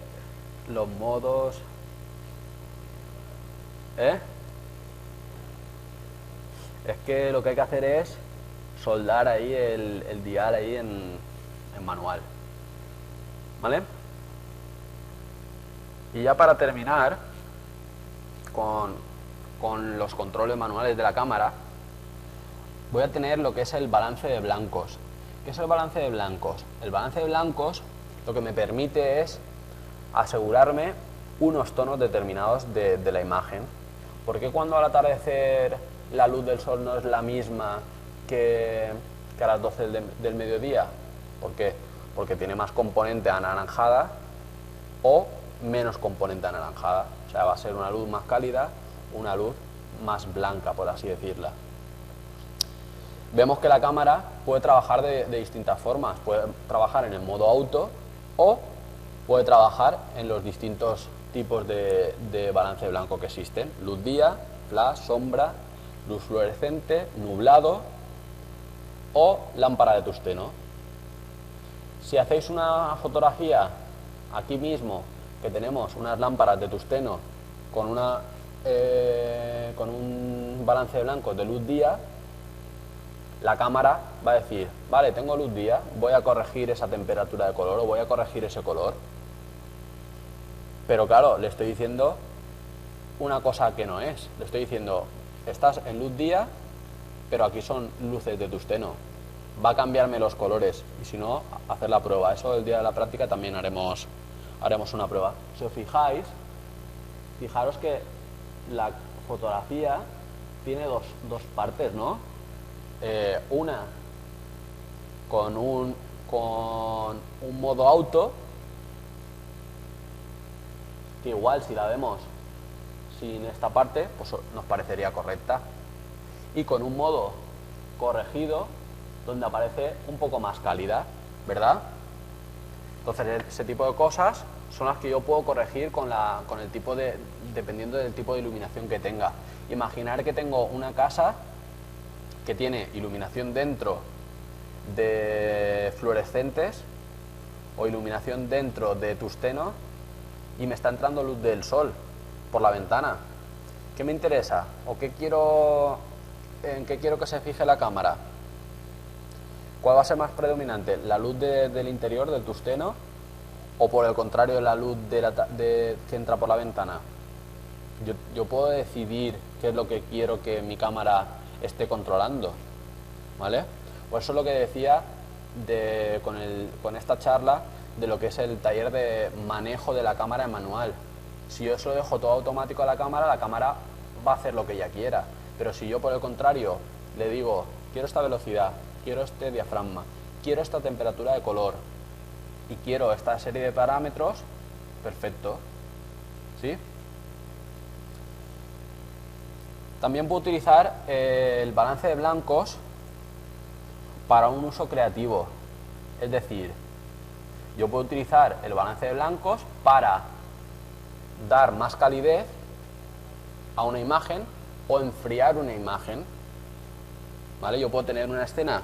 [SPEAKER 1] los modos... Es que lo que hay que hacer es soldar ahí el dial ahí en manual. ¿Vale? Y ya para terminar con los controles manuales de la cámara, voy a tener lo que es el balance de blancos. ¿Qué es el balance de blancos? El balance de blancos lo que me permite es asegurarme unos tonos determinados de la imagen. ¿Por qué cuando al atardecer la luz del sol no es la misma que a las 12 del mediodía? ¿Por qué? Porque tiene más componente anaranjada o menos componente anaranjada. O sea, va a ser una luz más cálida, una luz más blanca, por así decirla. Vemos que la cámara puede trabajar de distintas formas. Puede trabajar en el modo auto o puede trabajar en los distintos tipos de balance blanco que existen. Luz día, flash, sombra, luz fluorescente, nublado o lámpara de tungsteno. Si hacéis una fotografía aquí mismo, que tenemos unas lámparas de tungsteno con un balance de blanco de luz día, la cámara va a decir, vale, tengo luz día, voy a corregir esa temperatura de color o voy a corregir ese color. Pero claro, le estoy diciendo una cosa que no es. Le estoy diciendo, estás en luz día, pero aquí son luces de tungsteno. Va a cambiarme los colores y si no, hacer la prueba. Eso el día de la práctica también haremos haremos una prueba. Si os fijáis, fijaros que la fotografía tiene dos partes, ¿no? Una con un modo auto, que igual si la vemos sin esta parte, pues nos parecería correcta. Y con un modo corregido, donde aparece un poco más cálida, ¿verdad? Entonces ese tipo de cosas son las que yo puedo corregir con el tipo dependiendo del tipo de iluminación que tenga. Imaginar que tengo una casa que tiene iluminación dentro de fluorescentes o iluminación dentro de tungsteno y me está entrando luz del sol por la ventana. ¿Qué me interesa? ¿O en qué quiero que se fije la cámara? ¿Cuál va a ser más predominante? ¿La luz del interior, del tungsteno? ¿O por el contrario, la luz que entra por la ventana? Yo puedo decidir qué es lo que quiero que mi cámara esté controlando, ¿vale? Por eso es lo que decía con esta charla de lo que es el taller de manejo de la cámara en manual. Si yo se lo dejo todo automático a la cámara va a hacer lo que ella quiera. Pero si yo, por el contrario, le digo, quiero esta velocidad, quiero este diafragma, quiero esta temperatura de color y quiero esta serie de parámetros, perfecto, ¿sí? También puedo utilizar el balance de blancos para un uso creativo. Es decir, yo puedo utilizar el balance de blancos para dar más calidez a una imagen o enfriar una imagen, ¿vale? Yo puedo tener una escena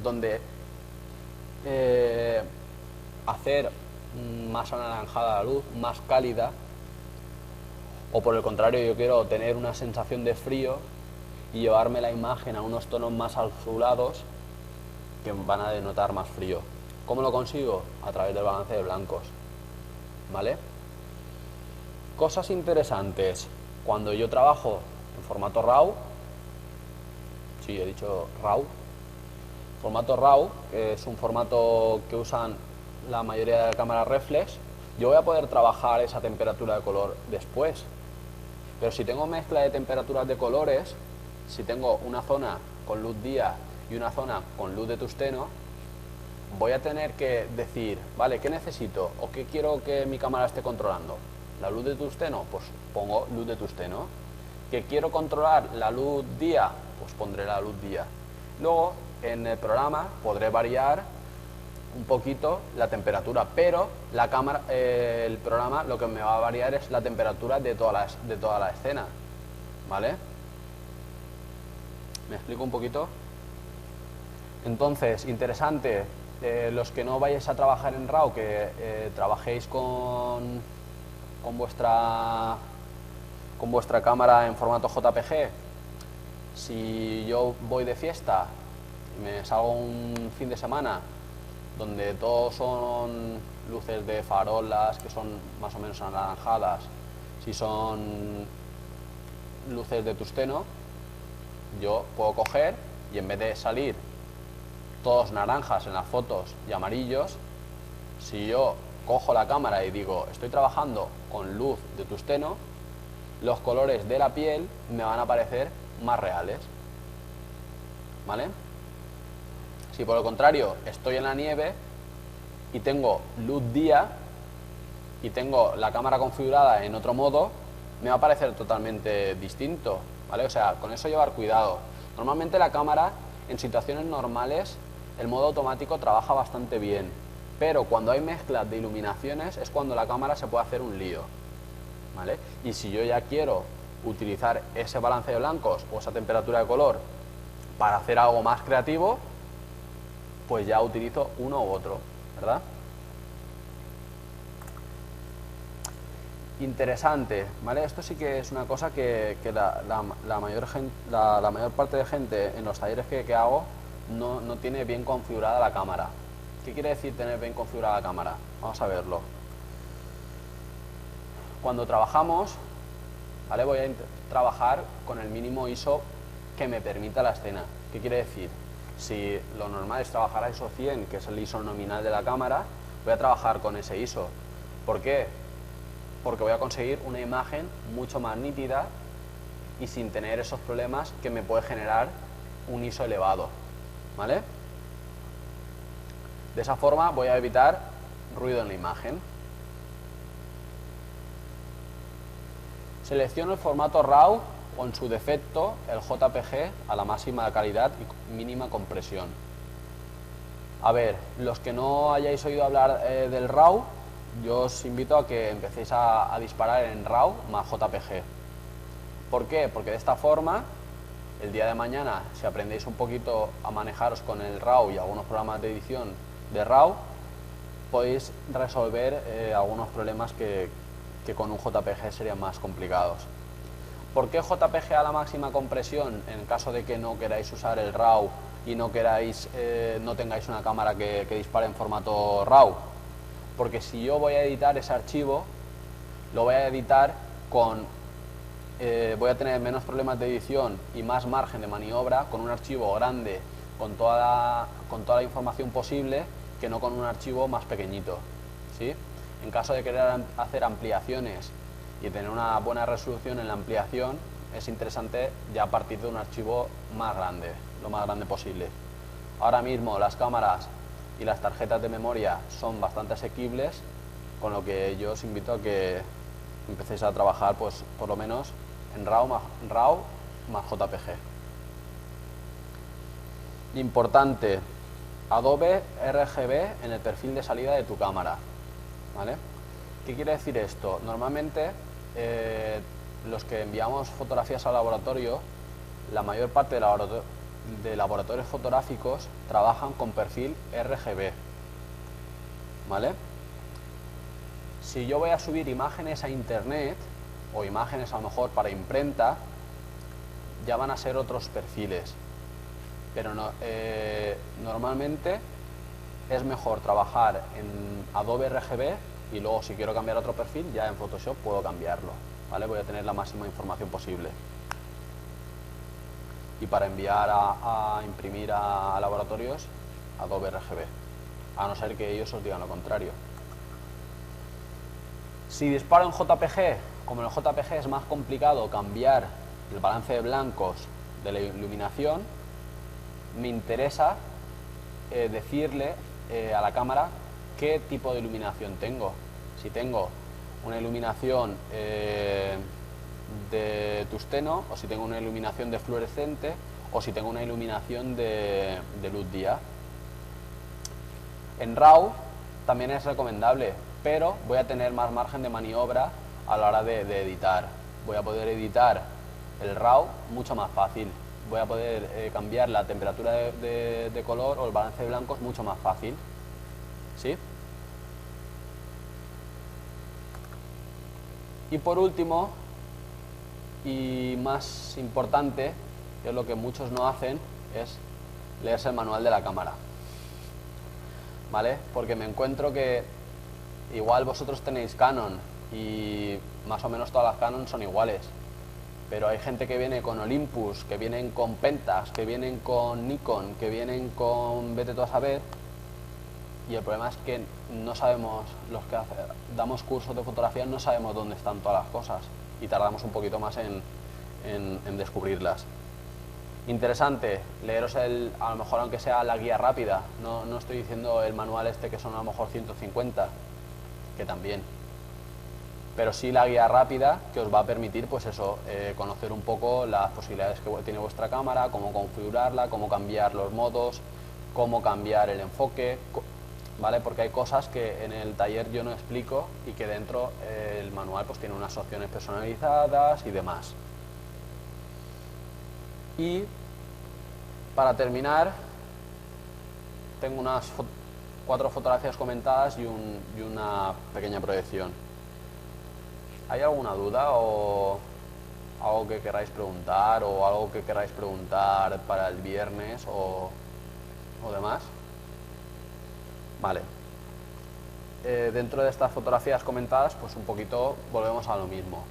[SPEAKER 1] donde hacer más anaranjada la luz, más cálida, o por el contrario yo quiero tener una sensación de frío y llevarme la imagen a unos tonos más azulados que van a denotar más frío. ¿Cómo lo consigo? A través del balance de blancos, ¿vale? Cosas interesantes. Cuando yo trabajo en formato RAW, sí, he dicho RAW, formato RAW, que es un formato que usan la mayoría de cámaras reflex, yo voy a poder trabajar esa temperatura de color después. Pero si tengo mezcla de temperaturas de colores, si tengo una zona con luz día y una zona con luz de tungsteno, voy a tener que decir, vale, ¿qué necesito? ¿O qué quiero que mi cámara esté controlando? ¿La luz de tungsteno? Pues pongo luz de tungsteno. ¿Que quiero controlar la luz día? Pues pondré la luz día. Luego, en el programa podré variar un poquito la temperatura, pero la cámara, el programa lo que me va a variar es la temperatura de toda la escena, ¿vale? ¿Me explico un poquito? Entonces, interesante, los que no vayáis a trabajar en RAW, que trabajéis con vuestra cámara en formato JPG. Si yo voy de fiesta y me salgo un fin de semana donde todos son luces de farolas que son más o menos anaranjadas, si son luces de tungsteno, yo puedo coger y en vez de salir todos naranjas en las fotos y amarillos, si yo cojo la cámara y digo estoy trabajando con luz de tungsteno, los colores de la piel me van a parecer más reales, ¿vale? Si por el contrario estoy en la nieve y tengo luz día y tengo la cámara configurada en otro modo, me va a parecer totalmente distinto, ¿vale? O sea, con eso llevar cuidado. Normalmente la cámara en situaciones normales el modo automático trabaja bastante bien, pero cuando hay mezclas de iluminaciones es cuando la cámara se puede hacer un lío, ¿vale? Y si yo ya quiero utilizar ese balance de blancos o esa temperatura de color para hacer algo más creativo, pues ya utilizo uno u otro, ¿verdad? Interesante, ¿vale? Esto sí que es una cosa que la mayor parte de gente en los talleres que hago no tiene bien configurada la cámara. ¿Qué quiere decir tener bien configurada la cámara? Vamos a verlo. Cuando trabajamos, ¿vale? Voy a trabajar con el mínimo ISO que me permita la escena. ¿Qué quiere decir? Si lo normal es trabajar a ISO 100, que es el ISO nominal de la cámara, voy a trabajar con ese ISO. ¿Por qué? Porque voy a conseguir una imagen mucho más nítida y sin tener esos problemas que me puede generar un ISO elevado, ¿vale? De esa forma voy a evitar ruido en la imagen. Selecciono el formato RAW o en su defecto el JPG a la máxima calidad y mínima compresión. A ver, los que no hayáis oído hablar del RAW, yo os invito a que empecéis a disparar en RAW más JPG. ¿Por qué? Porque de esta forma, el día de mañana, si aprendéis un poquito a manejaros con el RAW y algunos programas de edición de RAW, podéis resolver algunos problemas que con un JPG serían más complicados. ¿Por qué JPG a la máxima compresión en caso de que no queráis usar el RAW y no tengáis una cámara que dispare en formato RAW? Porque si yo voy a editar ese archivo, lo voy a editar voy a tener menos problemas de edición y más margen de maniobra con un archivo grande con toda la información posible que no con un archivo más pequeñito, ¿sí? En caso de querer hacer ampliaciones y tener una buena resolución en la ampliación, es interesante ya partir de un archivo más grande, lo más grande posible. Ahora mismo las cámaras y las tarjetas de memoria son bastante asequibles, con lo que yo os invito a que empecéis a trabajar pues por lo menos en RAW más JPG. Importante, Adobe RGB en el perfil de salida de tu cámara, ¿vale? ¿Qué quiere decir esto? Normalmente los que enviamos fotografías al laboratorio, la mayor parte de laboratorios fotográficos trabajan con perfil RGB, ¿vale? Si yo voy a subir imágenes a internet o imágenes a lo mejor para imprenta, ya van a ser otros perfiles, pero no, normalmente es mejor trabajar en Adobe RGB y luego si quiero cambiar otro perfil ya en Photoshop puedo cambiarlo, ¿vale? Voy a tener la máxima información posible. Y para enviar a imprimir a laboratorios, Adobe RGB, a no ser que ellos os digan lo contrario. Si disparo en JPG, como en el JPG es más complicado cambiar el balance de blancos de la iluminación, me interesa decirle a la cámara qué tipo de iluminación tengo. Si tengo una iluminación de tungsteno, o si tengo una iluminación de fluorescente, o si tengo una iluminación de luz día. En RAW también es recomendable, pero voy a tener más margen de maniobra a la hora de editar. Voy a poder editar el RAW mucho más fácil. Voy a poder cambiar la temperatura de color o el balance de blancos mucho más fácil, ¿sí? Y por último, y más importante, que es lo que muchos no hacen, es leerse el manual de la cámara, ¿vale? Porque me encuentro que igual vosotros tenéis Canon y más o menos todas las Canon son iguales, pero hay gente que viene con Olympus, que vienen con Pentax, que vienen con Nikon, que vienen con vete tú a saber, y el problema es que no sabemos, los que damos cursos de fotografía no sabemos dónde están todas las cosas y tardamos un poquito más en descubrirlas. Interesante, leeros a lo mejor aunque sea la guía rápida, no estoy diciendo el manual este que son a lo mejor 150, que también, pero sí la guía rápida que os va a permitir pues eso, conocer un poco las posibilidades que tiene vuestra cámara, cómo configurarla, cómo cambiar los modos, cómo cambiar el enfoque, ¿vale? Porque hay cosas que en el taller yo no explico y que dentro el manual pues tiene unas opciones personalizadas y demás. Y para terminar, tengo unas 4 fotografías comentadas y una pequeña proyección. ¿Hay alguna duda o algo que queráis preguntar o algo que queráis preguntar para el viernes o demás? Vale. Dentro de estas fotografías comentadas, pues un poquito volvemos a lo mismo.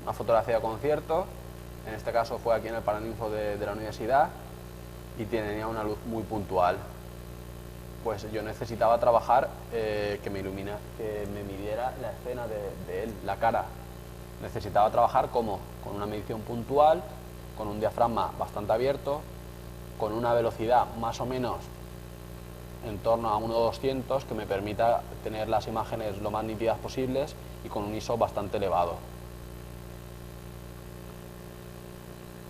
[SPEAKER 1] Una fotografía de concierto, en este caso fue aquí en el Paraninfo de la universidad y tenía una luz muy puntual. pues yo necesitaba trabajar que me midiera la escena de él, la cara. Necesitaba trabajar como con una medición puntual, con un diafragma bastante abierto, con una velocidad más o menos en torno a 1.200 que me permita tener las imágenes lo más nítidas posibles y con un ISO bastante elevado.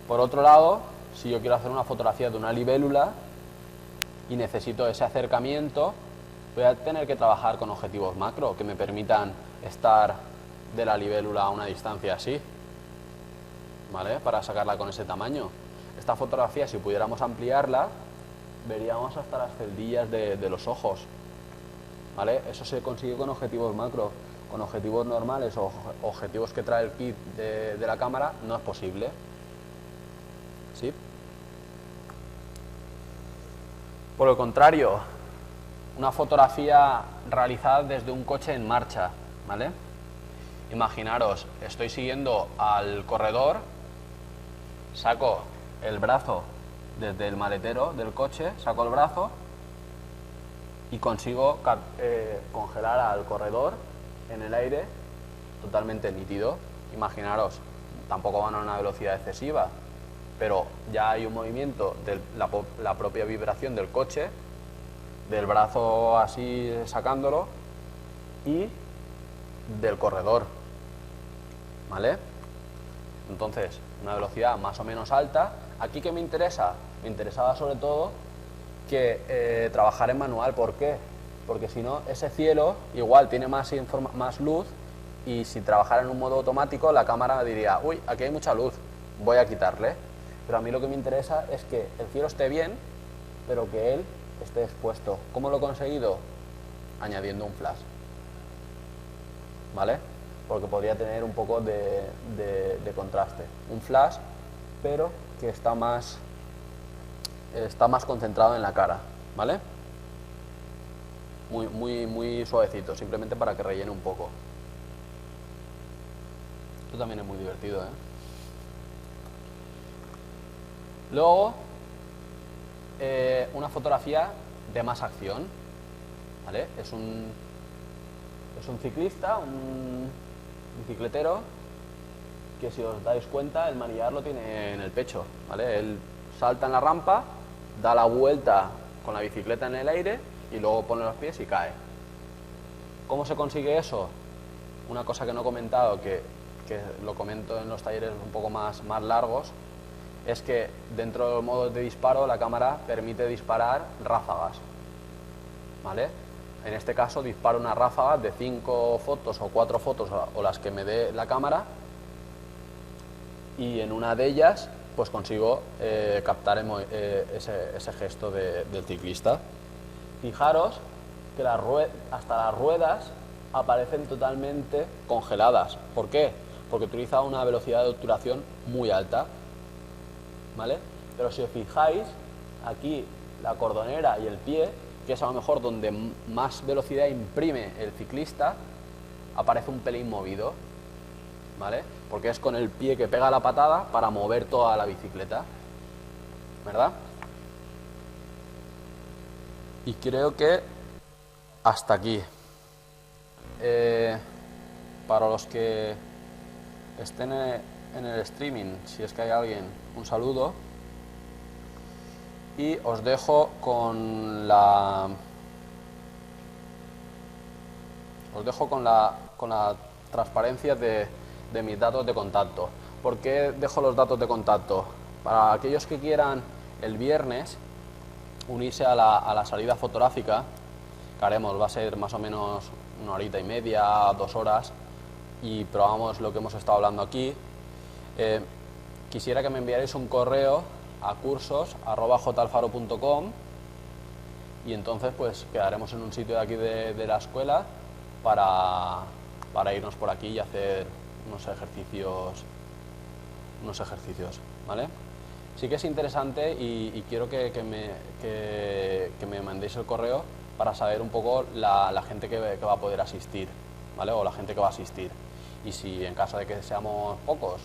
[SPEAKER 1] Por otro lado, si yo quiero hacer una fotografía de una libélula y necesito ese acercamiento, voy a tener que trabajar con objetivos macro que me permitan estar de la libélula a una distancia así, ¿vale? Para sacarla con ese tamaño. Esta fotografía, si pudiéramos ampliarla, veríamos hasta las celdillas de los ojos, ¿vale? Eso se consigue con objetivos macro. Con objetivos normales o objetivos que trae el kit de la cámara no es posible. ¿Sí? Por el contrario, una fotografía realizada desde un coche en marcha, ¿vale? Imaginaros, estoy siguiendo al corredor, saco el brazo desde el maletero del coche, saco el brazo y consigo congelar al corredor en el aire totalmente nítido. Imaginaros, tampoco van a una velocidad excesiva, pero ya hay un movimiento de la propia vibración del coche, del brazo así sacándolo y del corredor, ¿vale? Entonces, una velocidad más o menos alta. ¿Aquí qué me interesa? Me interesaba sobre todo que trabajar en manual. ¿Por qué? Porque si no, ese cielo igual tiene más luz y si trabajara en un modo automático, la cámara diría, uy, aquí hay mucha luz, voy a quitarle. Pero a mí lo que me interesa es que el cielo esté bien, pero que él esté expuesto. ¿Cómo lo he conseguido? Añadiendo un flash, ¿vale? Porque podría tener un poco de contraste. Un flash, pero que está más concentrado en la cara, ¿vale? Muy suavecito, simplemente para que rellene un poco. Esto también es muy divertido, ¿eh? Luego, una fotografía de más acción, ¿vale? Es un ciclista, un bicicletero, que si os dais cuenta, el manillar lo tiene en el pecho, ¿vale? Él salta en la rampa, da la vuelta con la bicicleta en el aire y luego pone los pies y cae. ¿Cómo se consigue eso? Una cosa que no he comentado, que lo comento en los talleres un poco más largos, es que dentro de los modos de disparo la cámara permite disparar ráfagas, ¿vale? En este caso disparo una ráfaga de 5 fotos o 4 fotos o las que me dé la cámara y en una de ellas pues consigo captar ese gesto del ciclista. Fijaros que hasta las ruedas aparecen totalmente congeladas. ¿Por qué? Porque utiliza una velocidad de obturación muy alta, ¿vale? Pero si os fijáis, aquí la cordonera y el pie, que es a lo mejor donde más velocidad imprime el ciclista, aparece un pelín movido, ¿vale? Porque es con el pie que pega la patada para mover toda la bicicleta, ¿verdad? Y creo que hasta aquí. Para los que estén en el streaming, si es que hay alguien, un saludo. Y os dejo con la transparencia de mis datos de contacto. ¿Por qué dejo los datos de contacto? Para aquellos que quieran el viernes unirse a la salida fotográfica que haremos, va a ser más o menos 1 horita y media, 2 horas, y probamos lo que hemos estado hablando aquí. Quisiera que me enviarais un correo a cursos@jalfaro.com y entonces pues quedaremos en un sitio de aquí de la escuela para irnos por aquí y hacer unos ejercicios, ¿vale? Sí que es interesante y quiero que me mandéis el correo para saber un poco la gente que va a poder asistir, ¿vale? O la gente que va a asistir. Y si en caso de que seamos pocos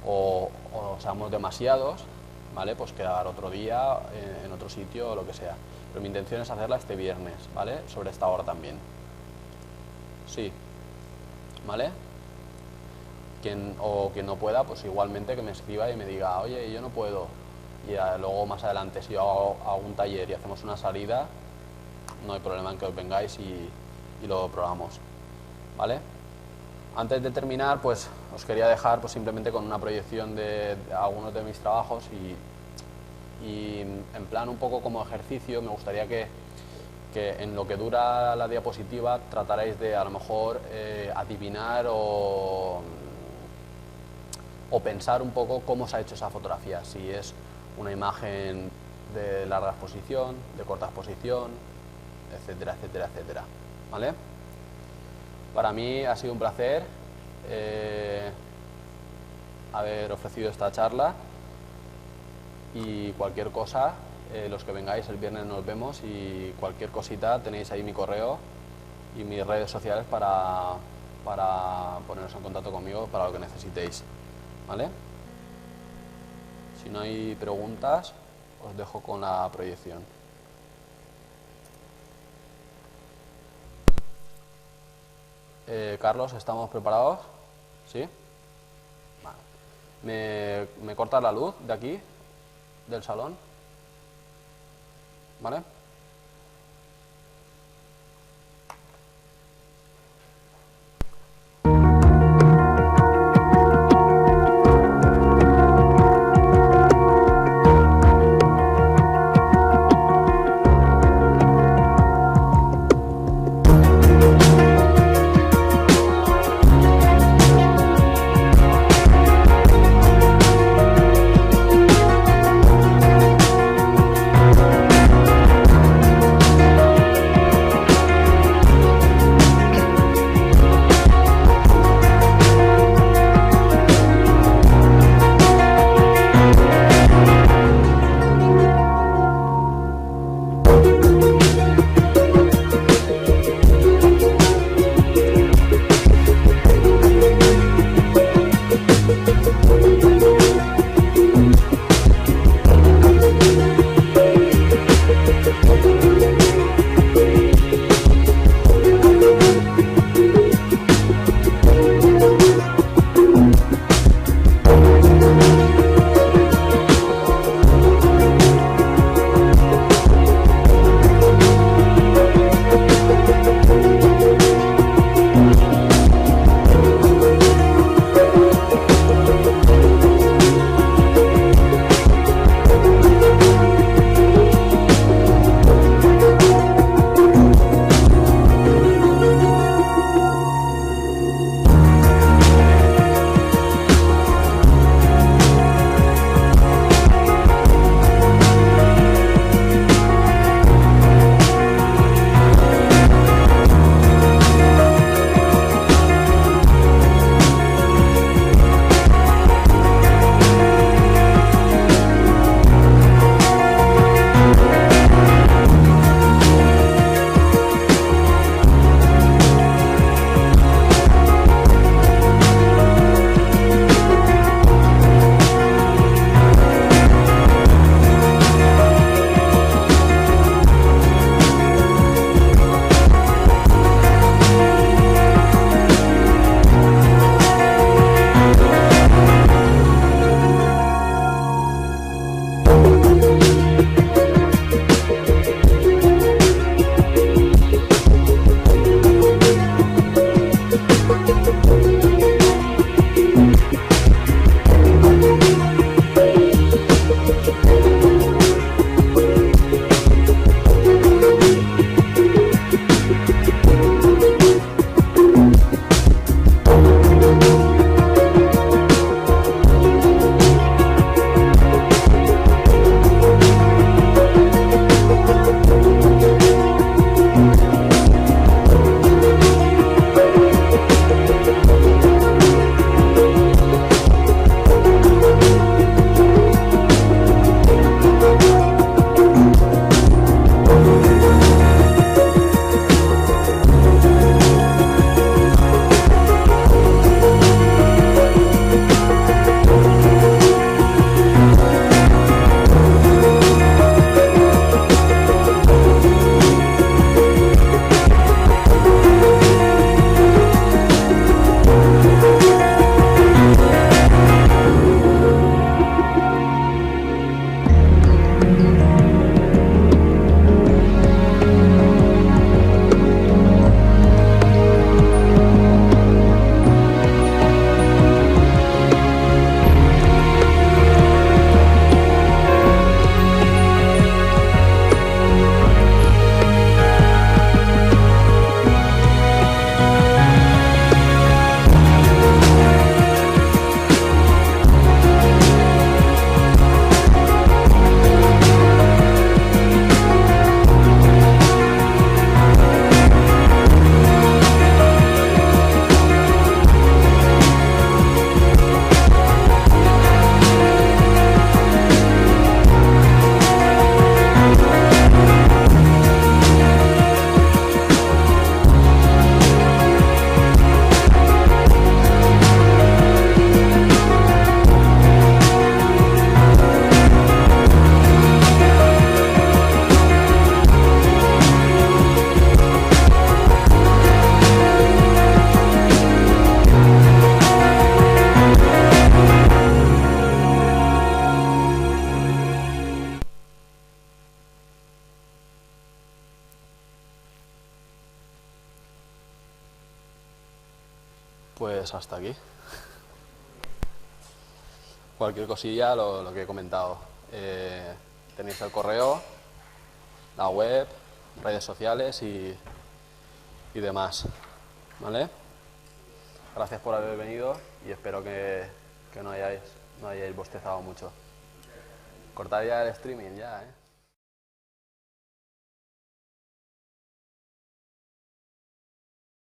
[SPEAKER 1] o seamos demasiados, ¿vale? Pues quedar otro día en otro sitio o lo que sea. Pero mi intención es hacerla este viernes, ¿vale? Sobre esta hora también. Sí, ¿vale? Quien no pueda, pues igualmente que me escriba y me diga, oye, yo no puedo. Y luego más adelante, si yo hago un taller y hacemos una salida, no hay problema en que os vengáis y lo probamos, ¿vale? Antes de terminar, pues os quería dejar pues, simplemente con una proyección de algunos de mis trabajos y en plan un poco como ejercicio me gustaría que en lo que dura la diapositiva trataréis de a lo mejor adivinar o pensar un poco cómo se ha hecho esa fotografía, si es una imagen de larga exposición, de corta exposición, etcétera, etcétera, etcétera, ¿vale? Para mí ha sido un placer haber ofrecido esta charla y cualquier cosa, los que vengáis el viernes nos vemos y cualquier cosita tenéis ahí mi correo y mis redes sociales para poneros en contacto conmigo para lo que necesitéis, ¿vale? Si no hay preguntas, os dejo con la proyección. Carlos, ¿estamos preparados? ¿Sí? Vale. ¿Me cortas la luz de aquí, del salón? ¿Vale? pues hasta aquí. Cualquier cosilla, lo que he comentado. Tenéis el correo, la web, redes sociales y demás. ¿Vale? Gracias por haber venido y espero que no hayáis bostezado mucho. Cortar ya el streaming, ya, ¿eh?